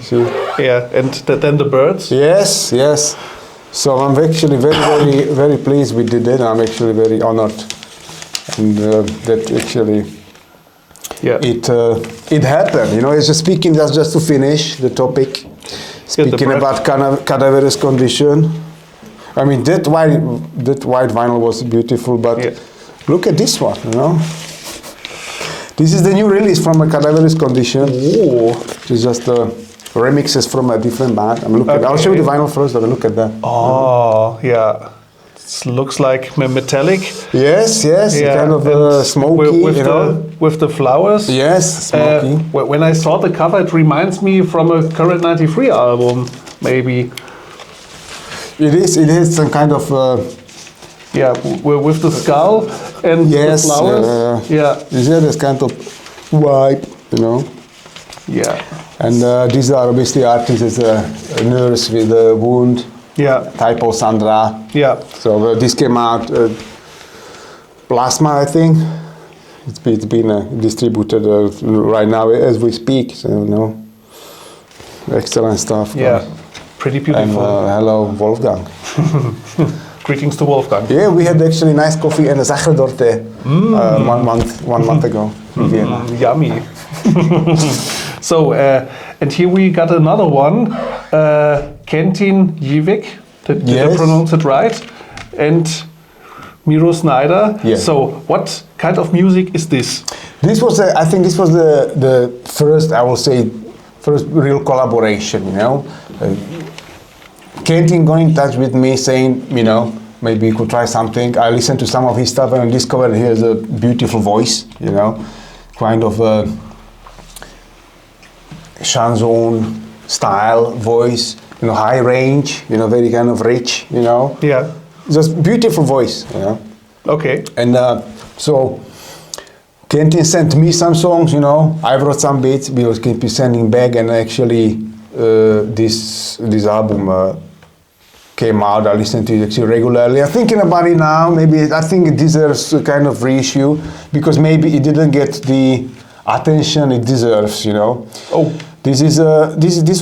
See? Yeah, and then the birds? Yes, yes. So I'm actually very, very, very pleased we did it. I'm actually very honored. And that actually, it happened. You know, it's just speaking, just to finish the topic, speaking about cadaverous condition. I mean, that white vinyl was beautiful, but look at this one, you know. This is the new release from a Cadaverous Condition. Ooh. It's just remixes from a different band. I'll show you the vinyl first, but look at that. Oh, yeah. It looks like metallic. Yes, yes, kind of smoky, with the flowers. Yes, smoky. When I saw the cover, it reminds me from a Current 93 album, maybe. It is some kind of... with the skull and the flowers. Is there this kind of white you know. Yeah. And these are obviously artists, a nurse with a wound, Yeah. typo Sandra. Yeah. So this came out Plasma, I think. It's been distributed right now as we speak. So, you know, excellent stuff. Yeah. Pretty And beautiful. hello, Wolfgang. Greetings to Wolfgang. Yeah, we had actually nice coffee and a Sacherdorte 1 month ago in Vienna. Yummy. So, and here we got another one, Kentin Jivik, did I Yes. pronounce it right? And Miro Snejdr. Yeah. So, what kind of music is this? This was, I think, this was the first, I will say, first real collaboration. You know, Kentin got in touch with me saying, you know, maybe you could try something. I listened to some of his stuff and I discovered he has a beautiful voice. You know, kind of a chanson style voice. You know, high range. You know, very kind of rich. You know. Yeah. Just beautiful voice, you know. Okay. And so Kentin sent me some songs, you know. I wrote some bits. We will keep sending back, and actually this album came out. I listened to it actually regularly. I'm thinking about it now. Maybe I think it deserves a kind of reissue because maybe it didn't get the attention it deserves, you know. Oh. This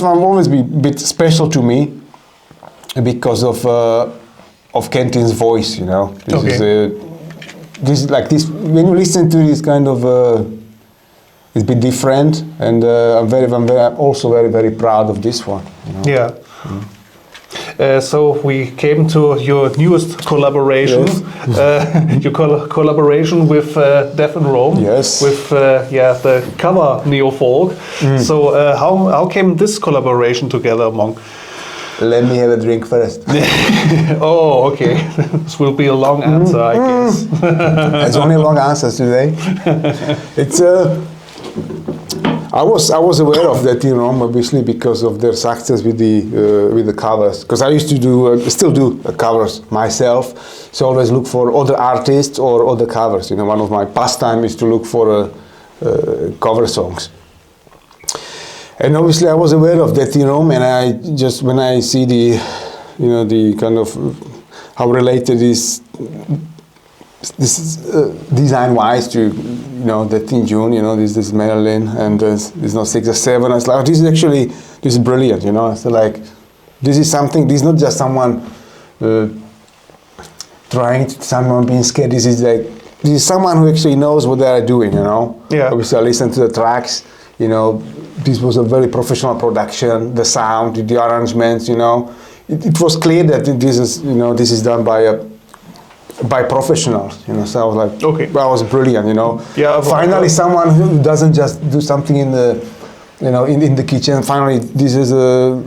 one will always be a bit special to me because of Kentin's voice, you know. This is like this. When you listen to this kind of, it's a bit different, and I'm also very proud of this one. You know? Yeah. So we came to your newest collaboration, your collaboration with Deaf in Rome, Yes. with the cover Neofolk. So how came this collaboration together among? Let me have a drink first. Oh, okay. This will be a long answer, I guess. There's only long answers today. It's I was aware of that in Rome, obviously, because of their success with the covers. Because I used to do, still do covers myself. So I always look for other artists or other covers. You know, one of my pastimes is to look for cover songs. And obviously, I was aware of that in Rome, and I just when I see the kind of how related this design-wise to that in June, this is Marilyn and this is not 6 or 7. I was like, oh, this is brilliant, It's like this is something. This is not just someone someone being scared. This is someone who actually knows what they are doing, Yeah. Obviously, I listened to the tracks. This was a very professional production. The sound, the arrangements, it was clear that this is done by professionals, So I was like, okay, that was brilliant, Yeah. Finally, someone who doesn't just do something in the, in the kitchen. Finally, this is a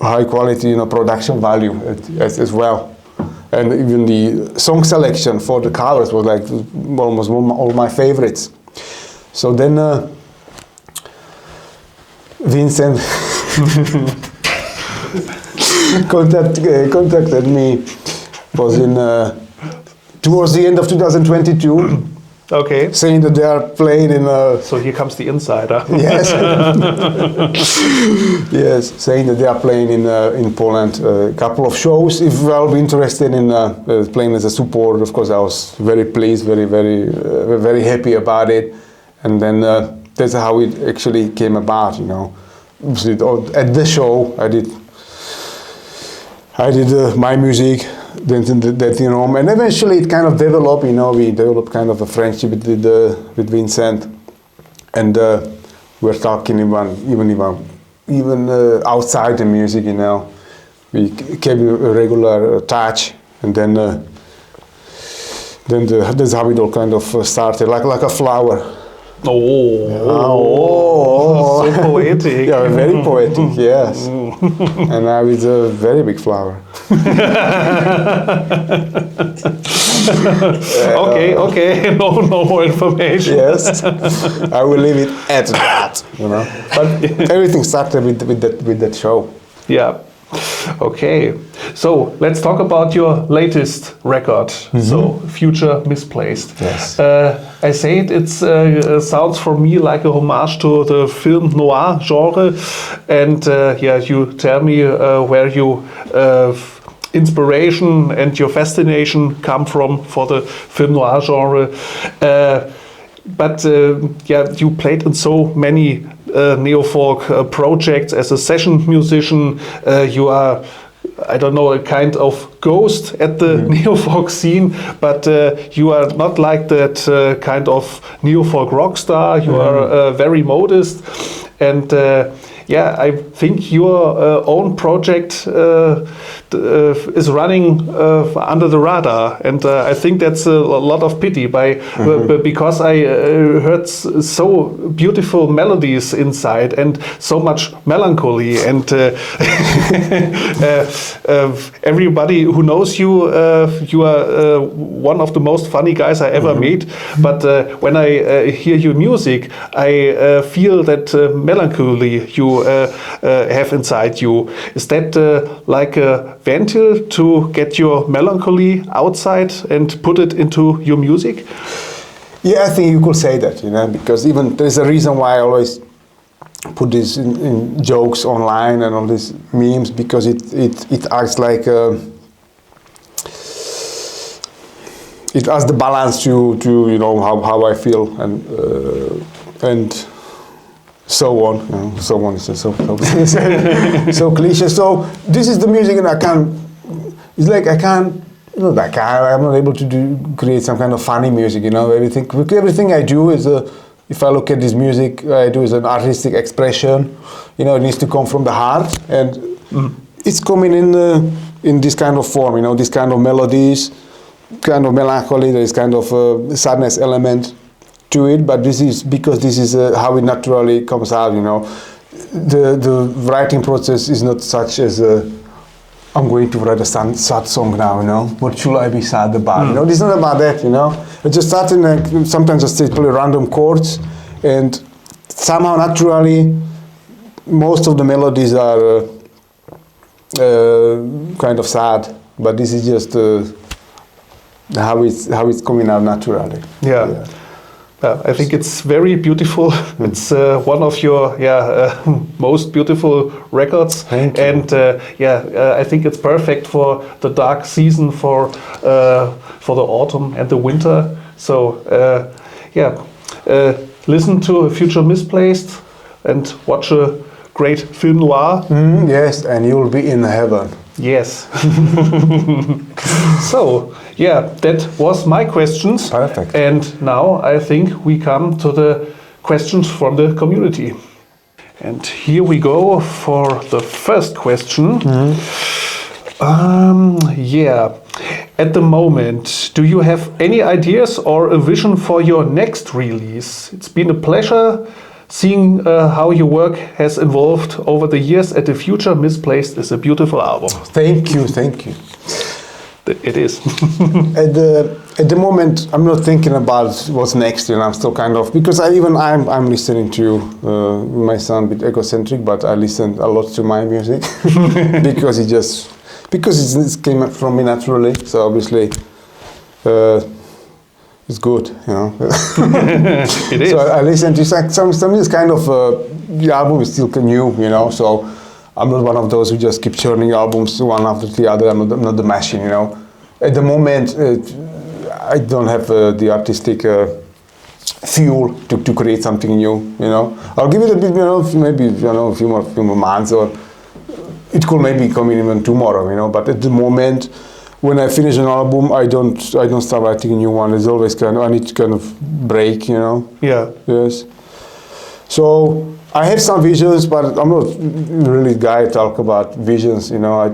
high quality, production value as well. And even the song selection for the covers was like almost all my favorites. So then. Vincent contacted me. Was in towards the end of 2022. Okay. Saying that they are playing in. So here comes the insider. Yes. Yes, saying that they are playing in Poland a couple of shows. If I'll be interested in playing as a support, of course, I was very pleased, very happy about it, and then. That's how it actually came about, At the show, I did my music, then that in Rome, and eventually it kind of developed. We developed kind of a friendship with Vincent, and we're talking even outside the music. We kept a regular touch, and then that's how it all kind of started, like a flower. Oh, so poetic. Yeah, very poetic, yes. And now it's a very big flower. Okay, no more information. Yes, I will leave it at that, But everything started with that show. Yeah. Okay, so let's talk about your latest record. So, Future Misplaced. Yes. I say it sounds for me like a homage to the film noir genre, and you tell me where you inspiration and your fascination come from for the film noir genre. But you played in so many Neofolk projects as a session musician. You are, I don't know, a kind of ghost at the Neofolk scene, but you are not like that kind of Neofolk rock star. You are very modest, and I think your own project is running under the radar, and I think that's a lot of pity because I heard so beautiful melodies inside and so much melancholy, and everybody who knows you, you are one of the most funny guys I ever meet. But when I hear your music, I feel that melancholy you have inside you. Is that like a ventil to get your melancholy outside and put it into your music? Yeah, I think you could say that, because even there's a reason why I always put this in jokes online and all these memes, because it acts like it has the balance to how I feel and so on. So on is so so cliche. So this is the music, and I'm not able to create some kind of funny music. Everything I do is if I look at this music, I do is an artistic expression. It needs to come from the heart, and it's coming in this kind of form. This kind of melodies, kind of melancholy. There is kind of sadness element to it, but this is because this is how it naturally comes out. The writing process is not such as I'm going to write a sad song now. What should I be sad about? This is not about that. I just start sometimes I play random chords, and somehow naturally most of the melodies are kind of sad, but this is just how it's coming out naturally. Yeah. I think it's very beautiful. It's one of your most beautiful records. Thank you. And I think it's perfect for the dark season, for the autumn and the winter. So listen to Future Misplaced and watch a great film noir. Yes, and you'll be in heaven. Yes. So, that was my questions. Perfect. And now I think we come to the questions from the community. And here we go for the first question. At the moment, do you have any ideas or a vision for your next release? It's been a pleasure seeing how your work has evolved over the years. At the Future Misplaced is a beautiful album. Thank you. It is. At the moment, I'm not thinking about what's next. I'm still kind of, because I'm listening to my sound a bit egocentric, but I listen a lot to my music because it came from me naturally. So obviously. It's good, It is. So I listen to some is kind of the album is still new, So I'm not one of those who just keep churning albums one after the other. I'm not the machine, At the moment, I don't have the artistic fuel to create something new, I'll give it a bit, maybe a few more months, or it could maybe come in even tomorrow, But at the moment, when I finish an album, I don't start writing a new one. It's always I need to kind of break, Yeah. Yes. So I have some visions, but I'm not really the guy to talk about visions,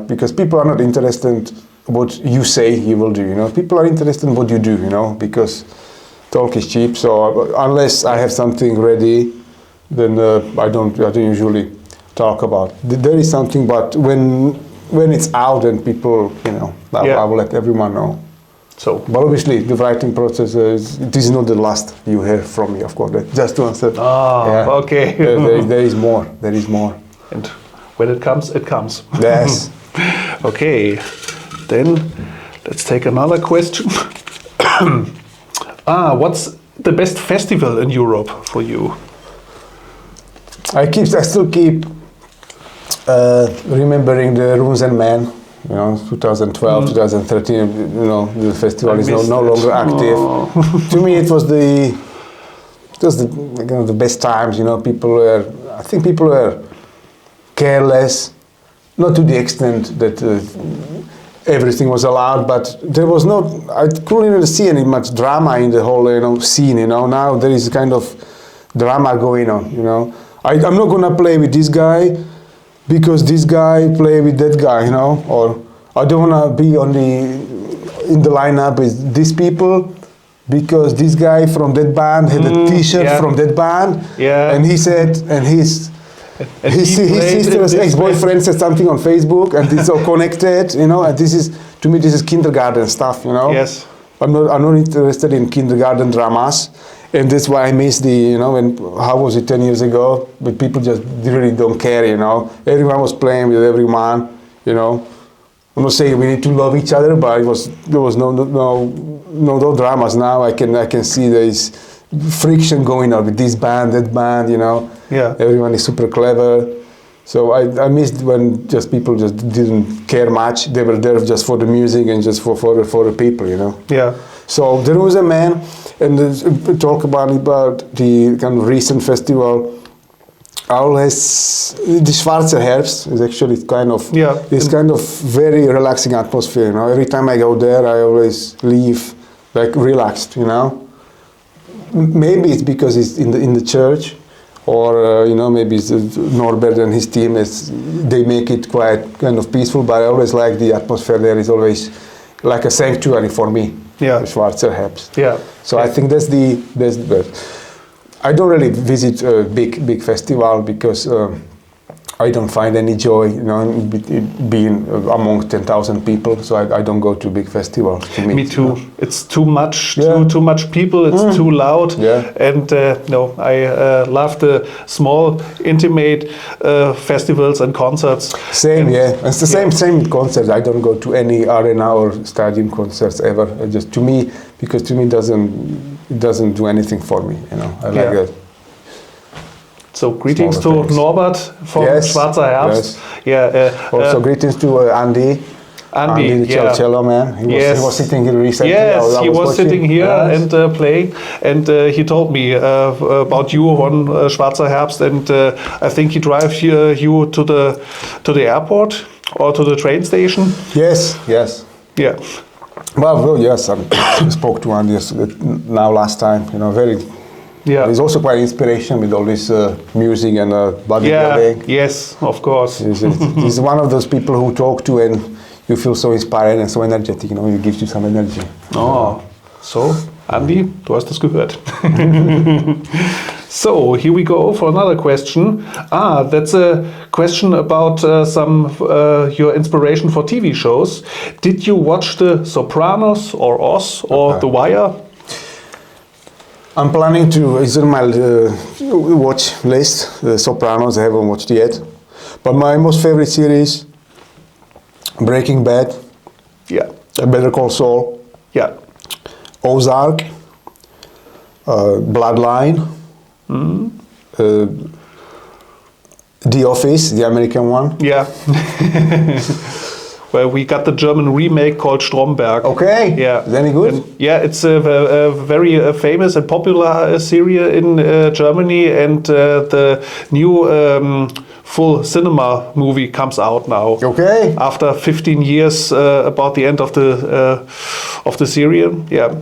because people are not interested in what you say you will do, People are interested in what you do, because talk is cheap. So unless I have something ready, then I don't usually talk about. There is something, but when it's out and people, I will let everyone know. So, but obviously, the writing process this is not the last you hear from me, of course. Just to answer. Okay. There is more. There is more. And When it comes, it comes. Yes. Okay, then let's take another question. What's the best festival in Europe for you? I still keep remembering the Rooms and Men. 2012, 2013. The festival is no longer active. To me, it was the best times. I think people were careless, not to the extent that everything was allowed, but there was I couldn't even see any much drama in the whole scene. Now there is kind of drama going on. I'm not gonna play with this guy because this guy play with that guy, or I don't wanna be in the lineup with these people because this guy from that band had a T-shirt from that band, and he said, and his sister's ex-boyfriend said something on Facebook, and it's all connected, and this is kindergarten stuff, Yes. I'm not interested in kindergarten dramas, and that's why I miss how was it 10 years ago? But people just really don't care, Everyone was playing with everyone, I'm not saying we need to love each other, but there was no dramas. Now I can see there is friction going on with this band, that band, Yeah. Everyone is super clever. So I missed when people just didn't care much. They were there just for the music and just for the people, Yeah. So there was a man, and talk about the kind of recent festival. Always the Schwarzer Herbst is actually kind of very relaxing atmosphere. Every time I go there, I always leave like relaxed. Maybe it's because it's in the church, or maybe it's Norbert and his team. They make it quite kind of peaceful. But I always like the atmosphere there. Is always like a sanctuary for me. Yeah. The Schwarzer Herbst. Yeah. So I think that's the best. I don't really visit a big festival because I don't find any joy, in being among 10,000 people. So I don't go to big festivals. Me too. It's too much. Too much people. It's too loud. Yeah. And I love the small, intimate festivals and concerts. Same, yeah. It's the same concerts. I don't go to any arena or stadium concerts ever. Just to me, because to me it doesn't do anything for me. I like that. So greetings to Norbert from Schwarzer Herbst. Yes. Yeah. Also greetings to Andy, the cello man. He was sitting here recently. Yes, he was sitting here and playing, and he told me about you on Schwarzer Herbst, and I think he drives you to the airport or to the train station. Yes. Yeah. Well, yes. I spoke to Andy now last time. Very. Yeah. He's also quite inspiration with all this music and bodybuilding. Yeah. Yes, of course. He's one of those people who talk to and you feel so inspired and so energetic. He gives you some energy. Oh, so Andy, du hast das gehört. So here we go for another question. That's a question about your inspiration for TV shows. Did you watch The Sopranos or Oz or The Wire? I'm planning to. It's on my watch list. The Sopranos I haven't watched yet, but my most favorite series, Breaking Bad. Yeah. Better Call Saul. Yeah. Ozark. Bloodline. The Office, the American one. Yeah. Well, we got the German remake called Stromberg. Okay. Yeah. Is any good? And yeah, it's a very famous and popular series in Germany, and the new full cinema movie comes out now. Okay. After 15 years, about the end of the series. Yeah.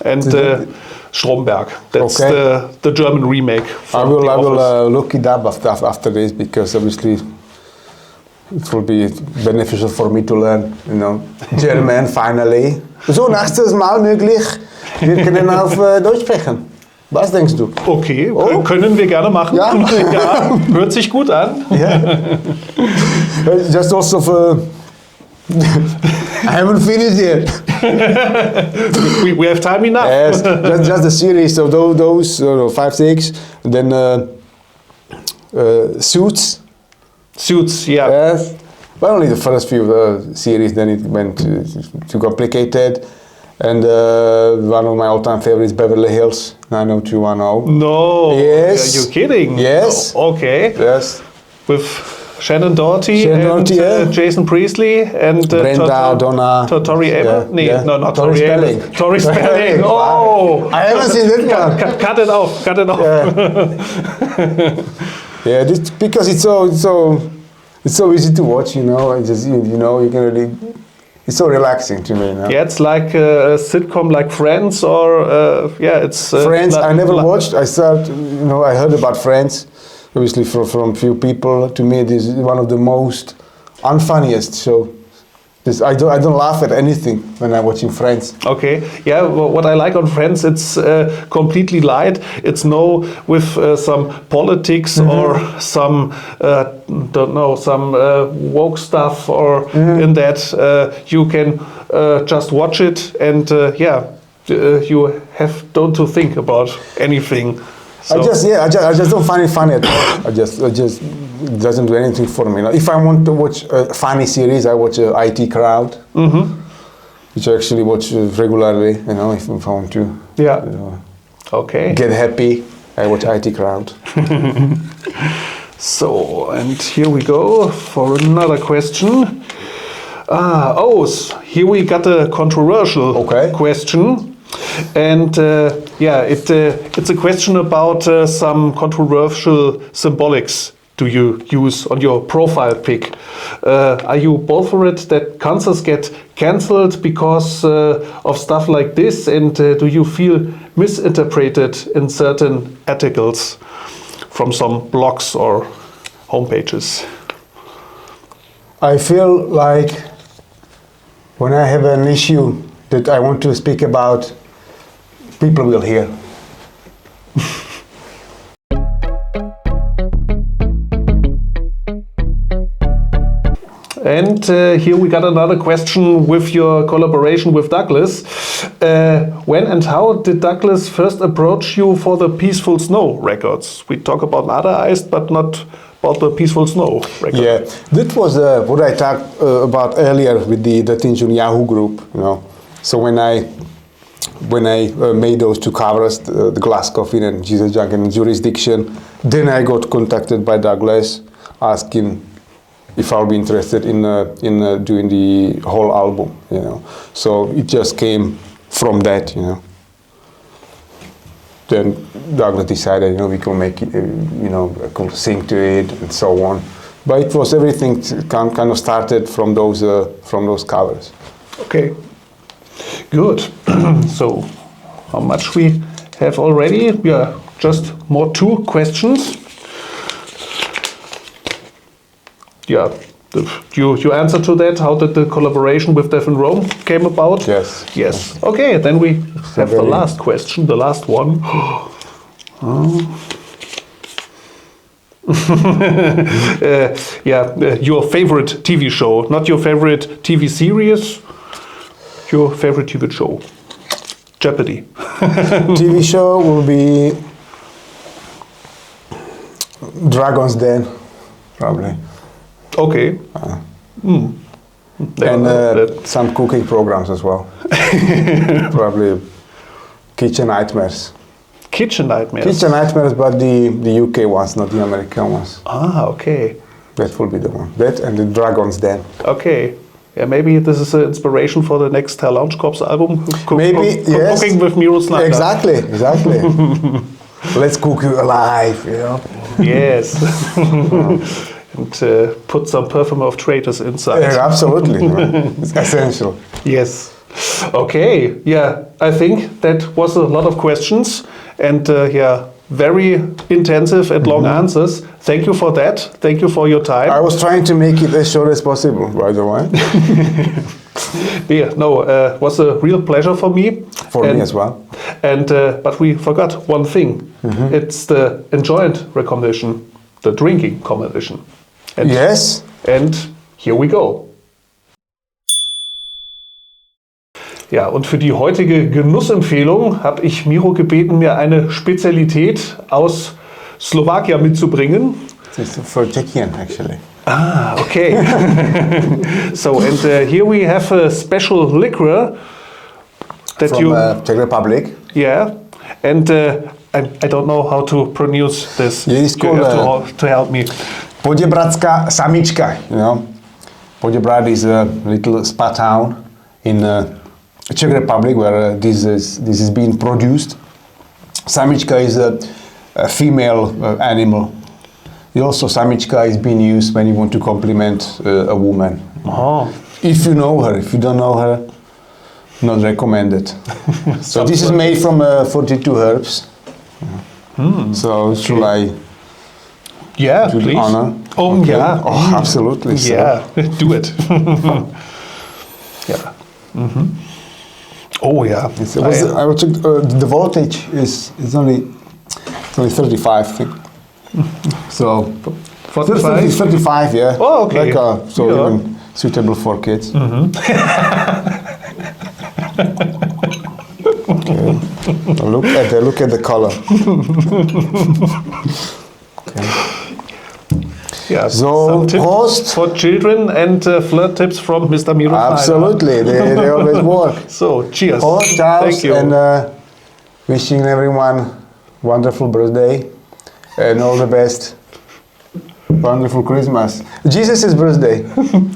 And Stromberg. That's the German remake. I will look it up after this, because obviously it will be beneficial for me to learn, German finally. So, nächstes Mal möglich, wir können auf Deutsch sprechen. Was denkst du? Okay, können wir gerne machen. Ja? Ja, hört sich gut an. Yeah. Just also for... I haven't finished yet. we have time enough. Yes, just the series of those 5, 6, then Suits. Suits, yeah. Yes, but only the first few series. Then it went too complicated. And one of my all-time favorites, Beverly Hills 90210. No, Yes. are you kidding? Yes. Oh, okay. Yes. With Shannon Doherty and Jason Priestley and Brenda, Donna. Tori Amos? Yeah. No, not Tori Tori Amos. Spelling. Tori Spelling. Oh, I haven't seen that one. cut it off. Cut it off. Yeah, this, because it's so easy to watch. You know, it's just you know you can really. It's so relaxing to me. You know? Yeah, it's like a sitcom like Friends or it's Friends. I never watched. I heard about Friends, obviously from few people. To me, this is one of the most unfunniest show. I don't laugh at anything when I'm watching Friends. Okay, yeah. Well, what I like on Friends, it's completely light. It's no with some politics or some some woke stuff or in that you can just watch it and you don't to think about anything. So. I just don't find it funny at all. I just it doesn't do anything for me. If I want to watch a funny series, I watch IT Crowd, which I actually watch regularly. You know, if I want to. Yeah. Okay. Get happy, I watch IT Crowd. So, and here we go for another question. Here we got a controversial question. And it's a question about some controversial symbolics do you use on your profile pic. Are you both for it that concerts get cancelled because of stuff like this? And do you feel misinterpreted in certain articles from some blogs or homepages? I feel like when I have an issue that I want to speak about, people will hear. And here we got another question with your collaboration with Douglas. When and how did Douglas first approach you for the Peaceful Snow records? We talk about Other Eyes, but not about the Peaceful Snow record. Yeah, that was what I talked about earlier with the Tinjun Yahoo group. You know, so when I made those two covers, the Glass Coffin and Jesus Junk and Jurisdiction, then I got contacted by Douglas asking if I'll be interested in doing the whole album, you know. So it just came from that, you know. Then Douglas decided, you know, we can make it, you know, could sing to it and so on. But it was everything kind of started from those covers. Okay, good. So how much we have already? Yeah, just more 2 questions. Yeah, you answer to that. How did the collaboration with Deaf in Rome came about? Yes. Okay, then we have the last question, the last one. Your favorite TV show, not your favorite TV series, your favorite TV show. Jeopardy. TV show will be Dragon's Den, probably. Okay. And some cooking programs as well. Probably Kitchen Nightmares. Kitchen Nightmares? Kitchen Nightmares, but the UK ones, not the American ones. Ah, okay. That will be the one. That and the Dragon's Den. Okay. Yeah, maybe this is an inspiration for the next Herr Lounge Corps album. Yes. Cooking with Miro Snejdr. Exactly. Let's cook you alive, you know. Yes. And put some perfume of traitors inside. Yeah, absolutely. It's essential. Yes. Okay. Yeah, I think that was a lot of questions and very intensive and long answers. Thank you for that. Thank you for your time. I was trying to make it as short as possible, by the way. It was a real pleasure for me. For me as well. And but we forgot one thing. It's the enjoyment recognition, the drinking competition. And, yes. And here we go. Ja, und für die heutige Genussempfehlung habe ich Miro gebeten, mir eine Spezialität aus Slowakia mitzubringen. It's for Czechian, actually. Ah, okay. So, and here we have a special liquor that From Czech Republic. Yeah, and I don't know how to pronounce this. Yeah, it's You have called, to help me. Poděbradská samička, you know. Poděbrad is a little spa town in Czech Republic where this is being produced. Samička is a female animal. Also, samička is being used when you want to compliment a woman. Oh. If you know her, if you don't know her, not recommended. So this is made from 42 herbs. So should I Yeah, do the please. honor? Oh, Okay. yeah. Oh, absolutely. So. Yeah, do it. Yeah. Mm-hmm. Oh, yeah. I will check, the voltage is only 35, I think. So 45? 35, yeah. Oh, okay. Like, so Yeah. even suitable for kids. Okay. Look at the color. Okay. Yeah. So, some tips Prost. for children and flirt tips from Mr. Miro Snejdr. Absolutely, they always work. So, cheers. Oh, Charles, Thank you. and wishing everyone wonderful birthday and all the best. Wonderful Christmas. Jesus' birthday.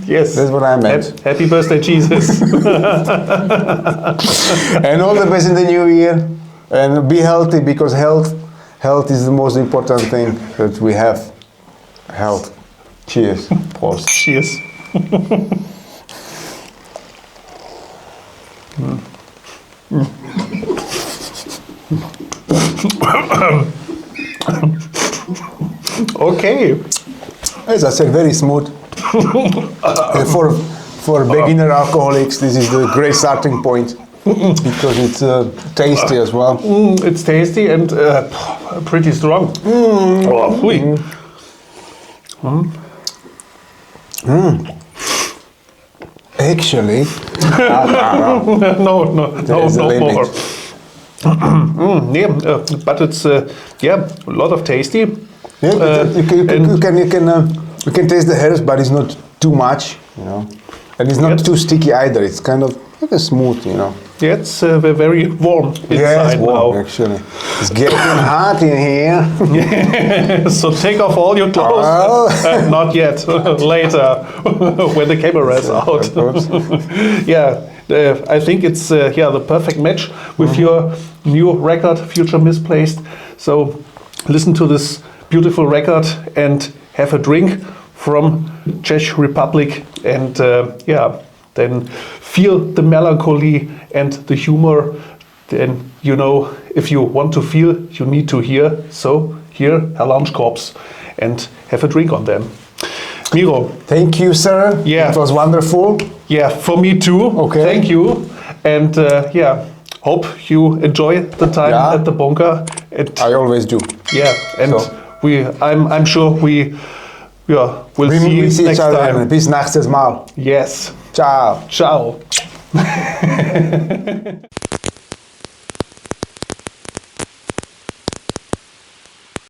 Yes. That's what I meant. Happy birthday, Jesus. And all the best in the new year. And be healthy, because health is the most important thing that we have. Health. Cheers. Prost. Cheers. Okay. As I said, very smooth. For beginner alcoholics, this is the great starting point because it's tasty as well. It's tasty and pretty strong. Oh, hui. Actually, No There's a limit. more. Yeah, but it's yeah, a lot of tasty. yeah, you can taste the herbs, but it's not too much, you know, and it's not Yes. too sticky either. It's kind of like a smooth, you know. Yeah, it's very warm inside Yeah, it's warm, now. actually. It's getting hot in here. So take off all your clothes. Oh. Not yet. Later, when the camera is out. Of course. Yeah, I think it's yeah, the perfect match with your new record, Future Misplaced. So listen to this beautiful record and have a drink from Czech Republic, and yeah, then feel the melancholy and the humor. Then, you know, if you want to feel, you need to hear. So here, Herr Lounge Corps, and have a drink on them. Miro. Thank you, sir. Yeah. It was wonderful. Yeah, for me too. Okay. Thank you. And yeah, hope you enjoy the time Yeah. at the bunker. And I always do. yeah, and So. I'm sure we will We see see next each other. time. Bis nächstes Mal. Yes. Ciao. Ciao.